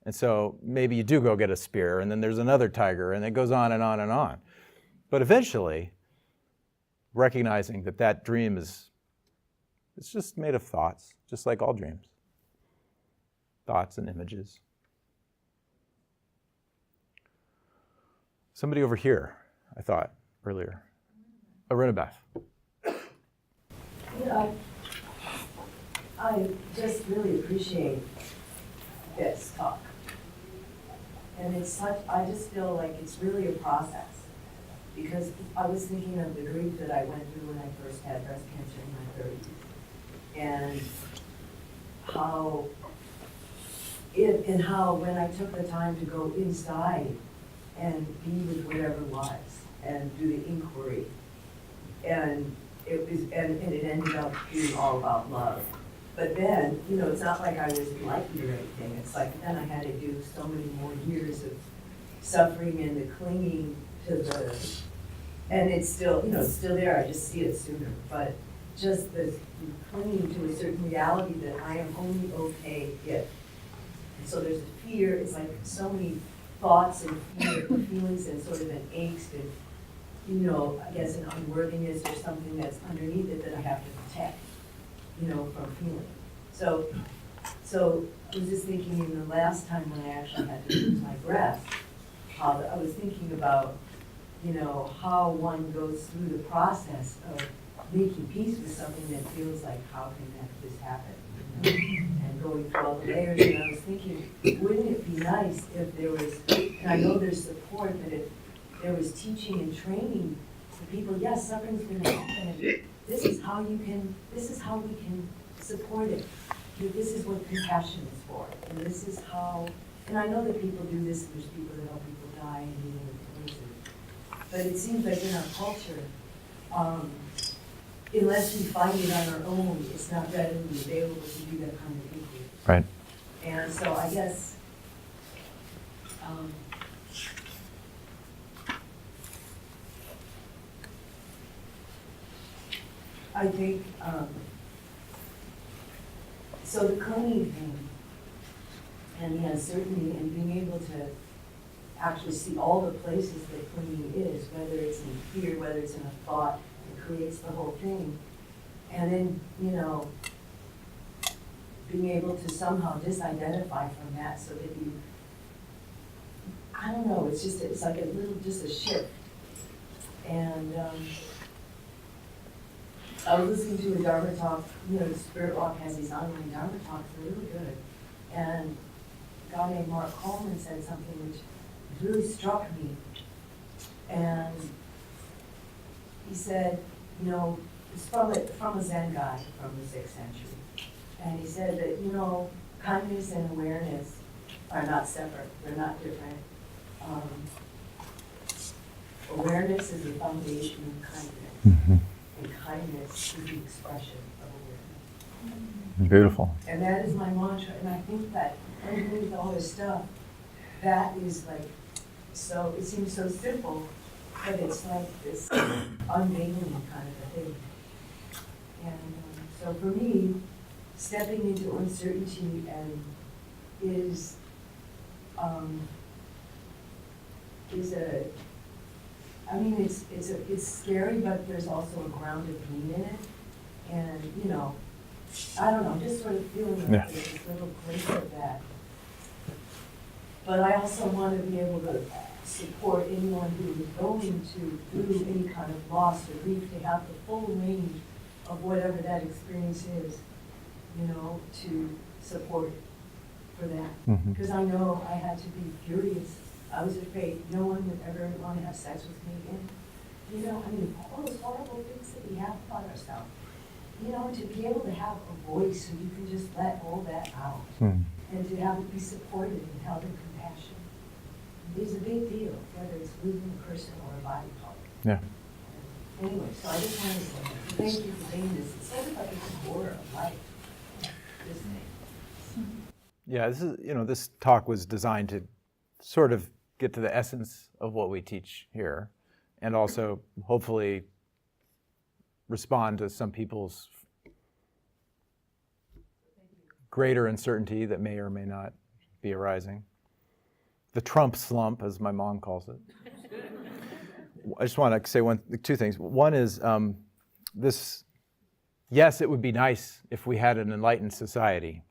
And so maybe you do go get a spear, and then there's another tiger, and it goes on and on and on. But eventually, recognizing that dream it's just made of thoughts, just like all dreams. Thoughts and images. Somebody over here, I thought, earlier. Arinabeth. I just really appreciate this talk. And I just feel like it's really a process. Because I was thinking of the grief that I went through when I first had breast cancer in my 30s. And how when I took the time to go inside and be with whatever was and do the inquiry, and it ended up being all about love. But then, it's not like I was enlightened or anything. It's like then I had to do so many more years of suffering and the clinging to and it's still, it's still there. I just see it sooner. But just the clinging to a certain reality that I am only okay if. And so there's a fear. It's like so many thoughts and feelings and sort of an angst and, I guess an unworthiness or something that's underneath it that I have to protect, from feeling. So I was just thinking in the last time when I actually had to use my breath, I was thinking about, how one goes through the process of making peace with something that feels like, how can this happen? And going through all the layers, and I was thinking, wouldn't it be nice if there was, and I know there's support, but if there was teaching and training for people, yes, suffering's going to happen, and this is how we can support it. This is what compassion is for, and this is how, and I know that people do this, and there's people that help people die and even but it seems like in our culture, unless we find it on our own, it's not readily available to do that kind of inquiry. Right. And so I guess I think so the clinging thing and the uncertainty and being able to actually see all the places that clinging is, whether it's in fear, whether it's in a thought, it creates the whole thing. And then, being able to somehow disidentify from that so that you, I don't know, it's like just a shift. And I was listening to a Dharma talk, Spirit Walk has these online Dharma talks, they're really good. And a guy named Mark Coleman said something which really struck me. And he said, it's from a Zen guy from the 6th century. And he said that, kindness and awareness are not separate. They're not different. Awareness is the foundation of kindness. Mm-hmm. And kindness is the expression of awareness. Beautiful. And that is my mantra. And I think that underneath all this stuff, that is like So it seems so simple, but it's like this unveiling kind of a thing. And so for me, stepping into uncertainty and is a, I mean, it's scary, but there's also a grounded meaning in it. And, you know, I don't know, just sort of feeling like there's this little glimpse of that. But I also want to be able to support anyone who is going through any kind of loss or grief to have the full range of whatever that experience is, you know, to support for that. Because I know I had to be furious. I was afraid no one would ever want to have sex with me again. You know, I mean, all those horrible things that we have about ourselves. You know, to be able to have a voice so you can just let all that out. And to have it be supported and held in compassion is a big deal, whether it's losing a person or a body part. Yeah. Anyway, so I just wanted to thank you for saying this. It's sort of like a core of life, this thing. Yeah, this is, you know, this talk was designed to sort of get to the essence of what we teach here, and also hopefully respond to some people's greater uncertainty that may or may not be arising. The Trump slump, as my mom calls it. I just want to say two things. One is this, yes, it would be nice if we had an enlightened society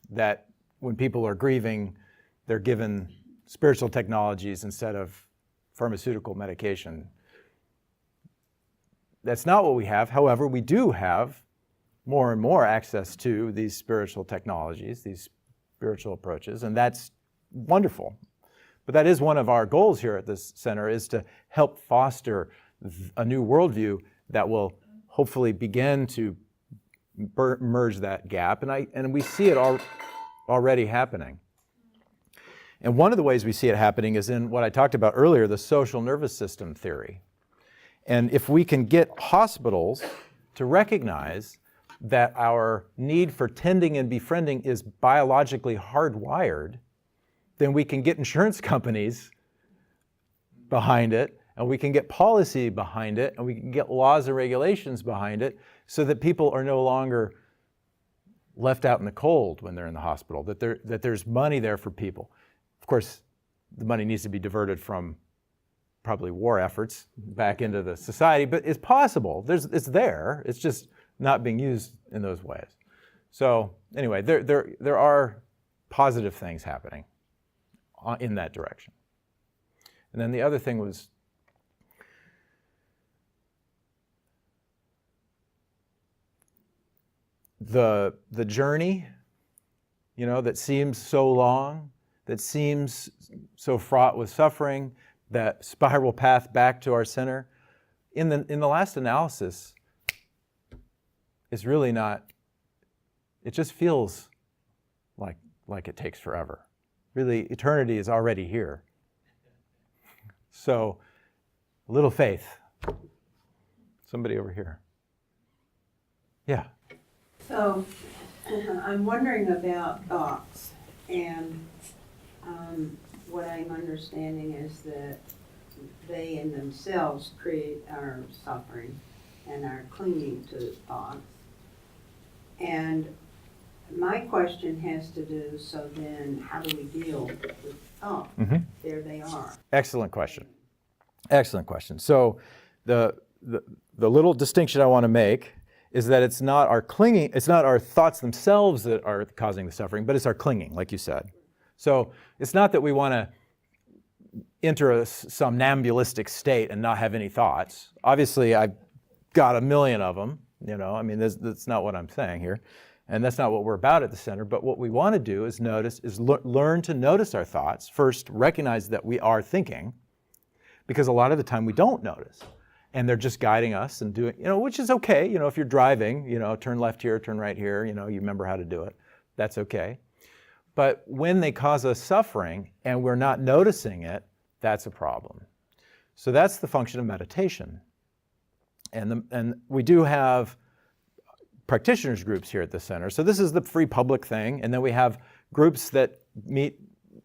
that when people are grieving, they're given spiritual technologies instead of pharmaceutical medication. That's not what we have. However, we do have more and more access to these spiritual technologies, these spiritual approaches, and that's wonderful. But that is one of our goals here at this center, is to help foster a new worldview that will hopefully begin to merge that gap, and we see it already happening. And one of the ways we see it happening is in what I talked about earlier, the social nervous system theory. And if we can get hospitals to recognize that our need for tending and befriending is biologically hardwired, then we can get insurance companies behind it, and we can get policy behind it, and we can get laws and regulations behind it, so that people are no longer left out in the cold when they're in the hospital, that there's money there for people. Of course, the money needs to be diverted from probably war efforts back into the society, but it's possible. It's there. It's just not being used in those ways. So anyway, there are positive things happening in that direction. And then the other thing was the journey, you know, that seems so long, that seems so fraught with suffering, that spiral path back to our center. In the last analysis, it's really not, it just feels like it takes forever. Really, eternity is already here. So, a little faith. Somebody over here. Yeah. So, I'm wondering about thoughts, and what I'm understanding is that they in themselves create our suffering and our clinging to thoughts. And my question has to do, so then how do we deal with thoughts? There they are. Excellent question. Excellent question. So the little distinction I want to make is that it's not our clinging, it's not our thoughts themselves that are causing the suffering, but it's our clinging, like you said. So it's not that we want to enter a somnambulistic state and not have any thoughts. Obviously, I've got a million of them, you know, I mean, that's not what I'm saying here. And that's not what we're about at the center. But what we want to do is learn to notice our thoughts. First, recognize that we are thinking, because a lot of the time we don't notice. And they're just guiding us and doing, you know, which is okay. You know, if you're driving, you know, turn left here, turn right here, you know, you remember how to do it. That's okay. But when they cause us suffering and we're not noticing it, that's a problem. So that's the function of meditation. And we do have practitioners groups here at the center. So this is the free public thing. And then we have groups that meet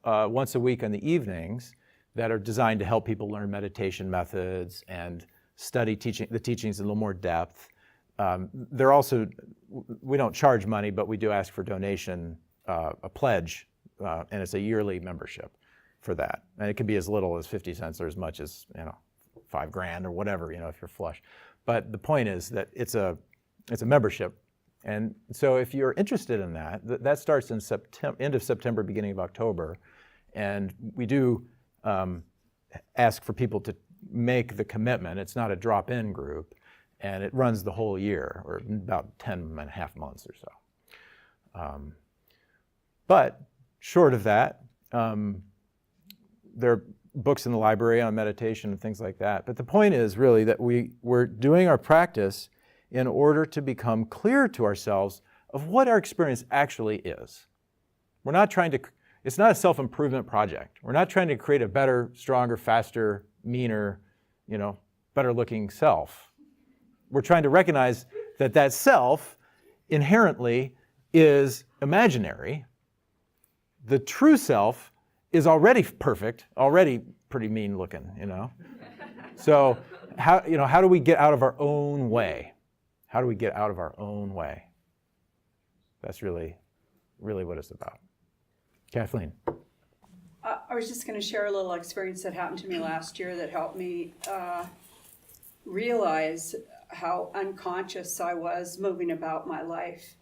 once a week in the evenings that are designed to help people learn meditation methods and study the teachings in a little more depth. They're also, we don't charge money, but we do ask for donation, a pledge, and it's a yearly membership for that. And it can be as little as 50 cents or as much as, $5,000 or whatever, if you're flush. But the point is that it's a membership. And so if you're interested in that, that starts in end of September, beginning of October. And we do ask for people to make the commitment. It's not a drop-in group, and it runs the whole year, or about 10.5 months or so. But short of that, there are books in the library on meditation and things like that. But the point is really that we're doing our practice in order to become clear to ourselves of what our experience actually is. We're not trying to, it's not a self-improvement project. We're not trying to create a better, stronger, faster, meaner, better looking self. We're trying to recognize that that self inherently is imaginary. The true self is already perfect, already pretty mean looking, So how do we get out of our own way? How do we get out of our own way? That's really, really what it's about. Kathleen. I was just going to share a little experience that happened to me last year that helped me realize how unconscious I was moving about my life.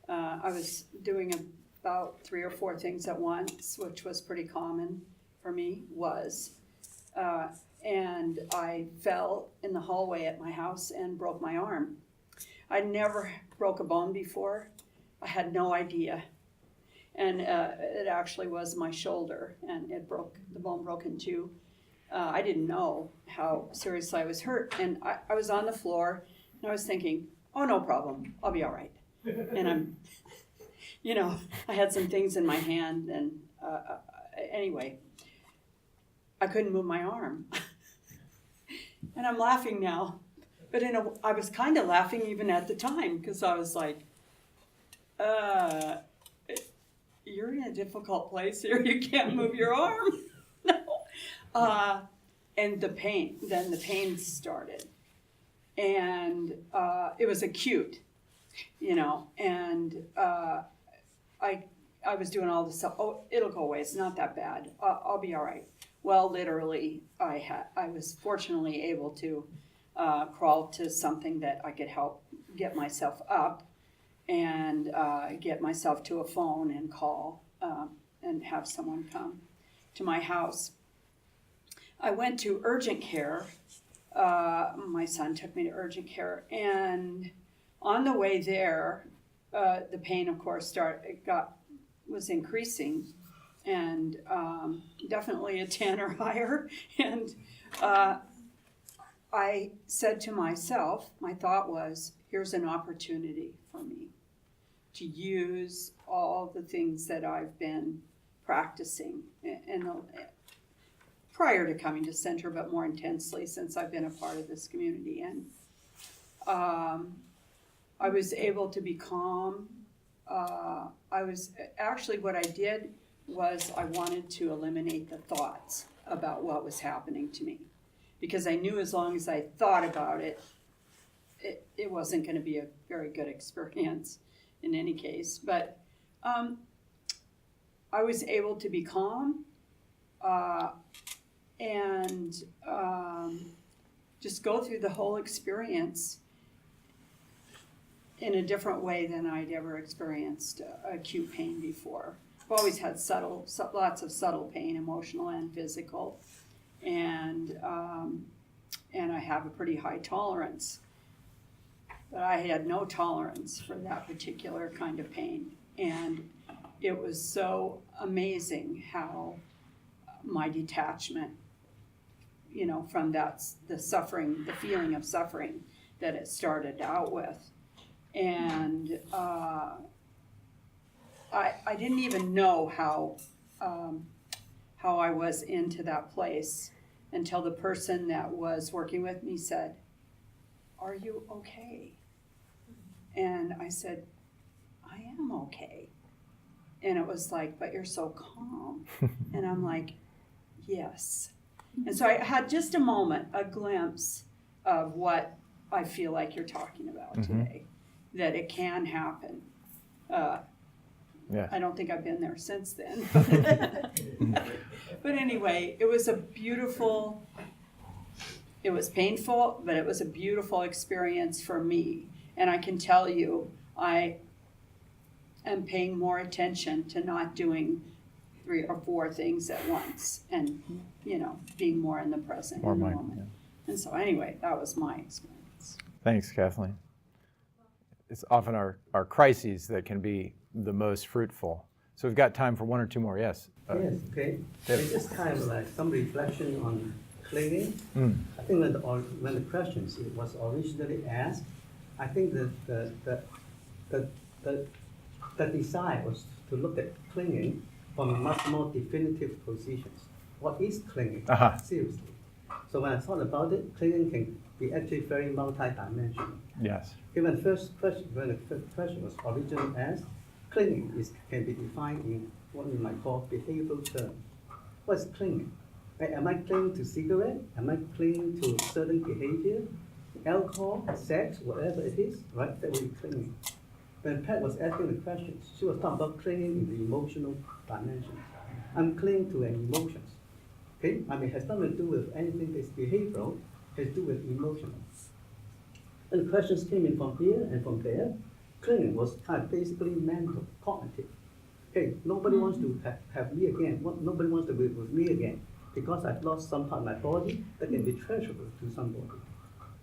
I was doing about 3 or 4 things at once, which was pretty common for me, and I fell in the hallway at my house and broke my arm. I never broke a bone before. I had no idea. And it actually was my shoulder, and the bone broke in two. I didn't know how seriously I was hurt. And I was on the floor, and I was thinking, oh, no problem, I'll be all right. And I had some things in my hand, and anyway, I couldn't move my arm. And I'm laughing now. But I was kind of laughing even at the time, because I was like, you're in a difficult place here. You can't move your arm. No. And the pain started. And it was acute, and I was doing all this stuff. Oh, it'll go away. It's not that bad. I'll be all right. Well, literally, I was fortunately able to crawl to something that I could help get myself up and get myself to a phone and call and have someone come to my house. I went to urgent care. My son took me to urgent care, and on the way there, the pain, of course, was increasing, and definitely a 10 or higher. And I said to myself, my thought was, here's an opportunity for me to use all the things that I've been practicing prior to coming to Center, but more intensely since I've been a part of this community. And I was able to be calm. What I did was I wanted to eliminate the thoughts about what was happening to me, because I knew as long as I thought about it, it wasn't going to be a very good experience in any case. But I was able to be calm and just go through the whole experience in a different way than I'd ever experienced acute pain before. I've always had lots of subtle pain, emotional and physical, and I have a pretty high tolerance. But I had no tolerance for that particular kind of pain, and it was so amazing how my detachment, from the suffering, the feeling of suffering that it started out with. And I didn't even know how I was into that place until the person that was working with me said, "Are you okay?" And I said, "I am okay." And it was like, "But you're so calm." And I'm like, "Yes, And so I had just a moment, a glimpse of what I feel like you're talking about today, that it can happen. Yeah. I don't think I've been there since then. But anyway, it was it was painful, but it was a beautiful experience for me. And I can tell you, I am paying more attention to not doing 3 or 4 things at once and, being more in the present, in the moment. Yeah. And so anyway, that was my experience. Thanks, Kathleen. It's often our crises that can be the most fruitful. So we've got time for 1 or 2 more. Yes? Yes, okay. It's just kind of like some reflection on clinging. I think when the questions it was originally asked, I think the desire was to look at clinging from a much more definitive positions. What is clinging? Seriously. So when I thought about it, clinging can be actually very multi-dimensional. Yes. When the first question was originally asked, clinging can be defined in what we might call behavioral terms. What is clinging? Am I clinging to cigarette? Am I clinging to certain behavior? Alcohol, sex, whatever it is, right? That would be clinging. When Pat was asking the questions, she was talking about clinging in the emotional dimension. I'm clinging to an emotions. Okay? I mean, it has nothing to do with anything that's behavioral, it has to do with emotional. And the questions came in from here and from there. Clinging was kind of basically mental, cognitive. Okay, nobody wants to have me again. Nobody wants to be with me again because I've lost some part of my body that can be treasurable to somebody.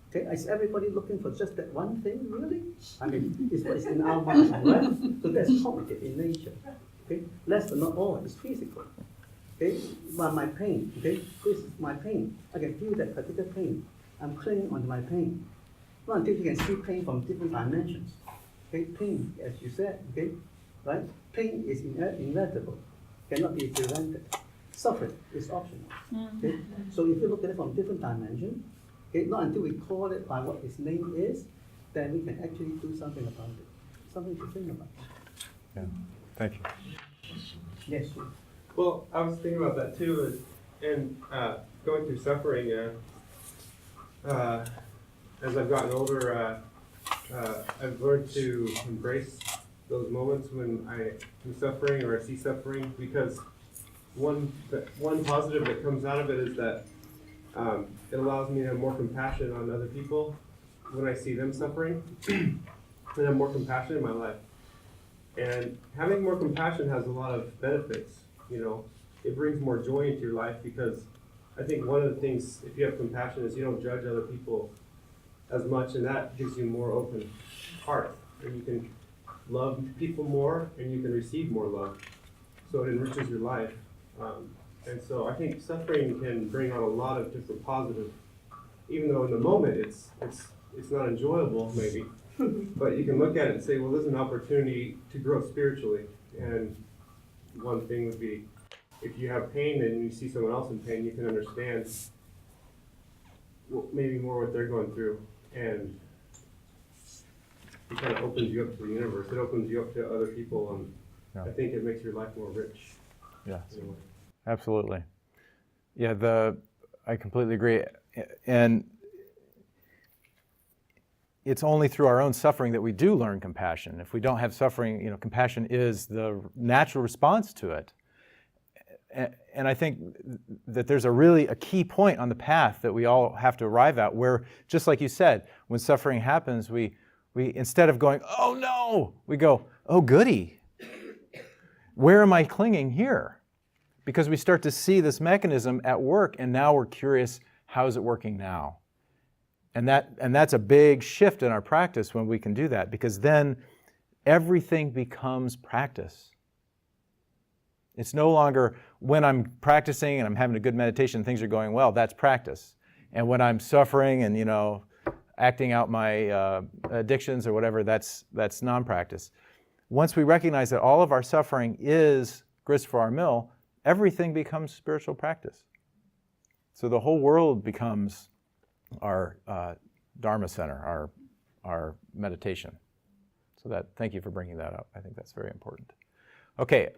Okay, is everybody looking for just that one thing, really? I mean, it's what's in our minds, right? So that's cognitive in nature. Okay, less but not all, it's physical. Okay, but my pain, okay, this is my pain. I can feel that particular pain. I'm clinging on my pain. Not until you can see pain from different dimensions. Okay, pain, as you said, okay, right? Pain is inevitable, cannot be prevented. Suffering is optional. Okay? So if you look at it from different dimensions, okay, not until we call it by what its name is, then we can actually do something about it. Something to think about. Yeah. Thank you. Yes, sir. Well, I was thinking about that too, and going through suffering. As I've gotten older, I've learned to embrace those moments when I'm suffering or I see suffering, because one positive that comes out of it is that it allows me to have more compassion on other people when I see them suffering, and have more compassion in my life. And having more compassion has a lot of benefits. It brings more joy into your life, because I think one of the things, if you have compassion, is you don't judge other people as much, and that gives you more open heart, and you can love people more, and you can receive more love. So it enriches your life. And so I think suffering can bring on a lot of different positive, even though in the moment it's not enjoyable maybe, but you can look at it and say, well, there's an opportunity to grow spiritually. And one thing would be, if you have pain and you see someone else in pain, you can understand maybe more what they're going through, and it kind of opens you up to the universe. It opens you up to other people, and I think it makes your life more rich. Yeah, absolutely. Yeah, I completely agree. And it's only through our own suffering that we do learn compassion. If we don't have suffering, compassion is the natural response to it. And I think that there's a key point on the path that we all have to arrive at, where, just like you said, when suffering happens, we instead of going, oh no, we go, oh goody, where am I clinging here? Because we start to see this mechanism at work, and now we're curious, how is it working now? And that's a big shift in our practice when we can do that, because then everything becomes practice. It's no longer when I'm practicing and I'm having a good meditation and things are going well, that's practice. And when I'm suffering and, acting out my addictions or whatever, that's non-practice. Once we recognize that all of our suffering is grist for our mill, everything becomes spiritual practice. So the whole world becomes our Dharma center, our meditation. So thank you for bringing that up. I think that's very important. Okay,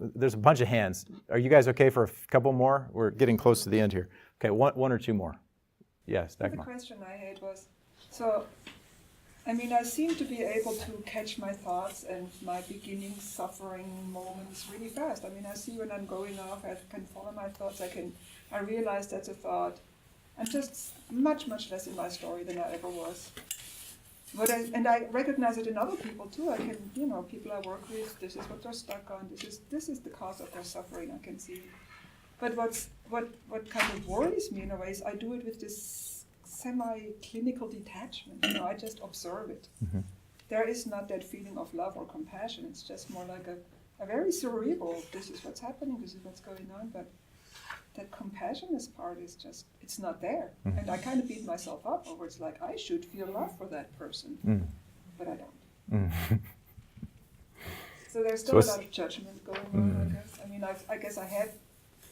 There's a bunch of hands. Are you guys okay for a couple more? We're getting close to the end here. Okay, one or two more. Yes, The Dagmar. question I had was, so, I mean, I seem to be able to catch my thoughts and my beginning suffering moments really fast. I mean, I see when I'm going off, I can follow my thoughts, I realize that's a thought. I'm just much, much less in my story than I ever was. And I recognize it in other people too. I can, people I work with, this is what they're stuck on, this is the cause of their suffering, I can see. But what kind of worries me in a way is I do it with this semi-clinical detachment. I just observe it. Mm-hmm. There is not that feeling of love or compassion. It's just more like a very cerebral, this is what's happening, this is what's going on. But that compassionate part is just, it's not there. Mm-hmm. And I kind of beat myself up over it's like, I should feel love for that person, but I don't. Mm-hmm. So there's still a lot of judgment going on, I guess. I mean, I guess I have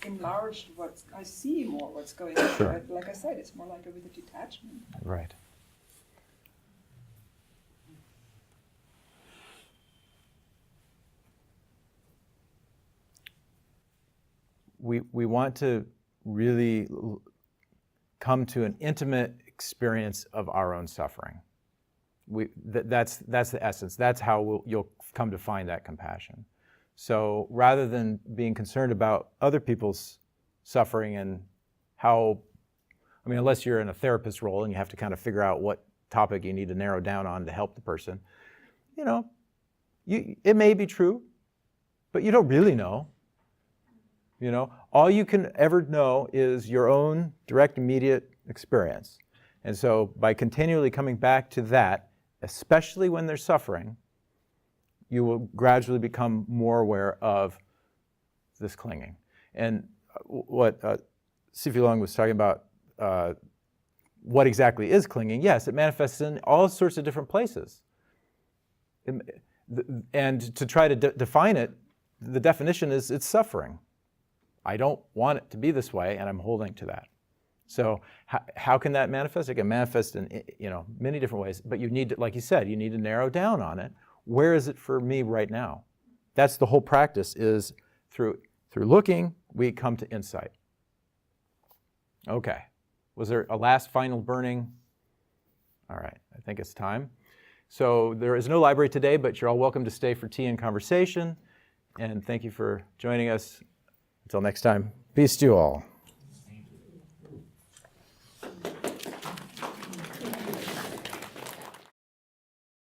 enlarged I see more what's going on. Sure. But like I said, it's more like with a detachment. Right. We want to really come to an intimate experience of our own suffering. That's the essence. That's how you'll come to find that compassion. So rather than being concerned about other people's suffering and how, unless you're in a therapist role and you have to kind of figure out what topic you need to narrow down on to help the person, it may be true, but you don't really know. All you can ever know is your own direct, immediate experience. And so by continually coming back to that, especially when they're suffering, you will gradually become more aware of this clinging. And what Sifu Long was talking about, what exactly is clinging, yes, it manifests in all sorts of different places. And to try to define it, the definition is it's suffering. I don't want it to be this way, and I'm holding to that. So how can that manifest? It can manifest in many different ways, but you need to, like you said, you need to narrow down on it. Where is it for me right now? That's the whole practice, is through looking, we come to insight. Okay. Was there a last final burning? All right, I think it's time. So there is no library today, but you're all welcome to stay for tea and conversation. And thank you for joining us. Until next time, peace to you all.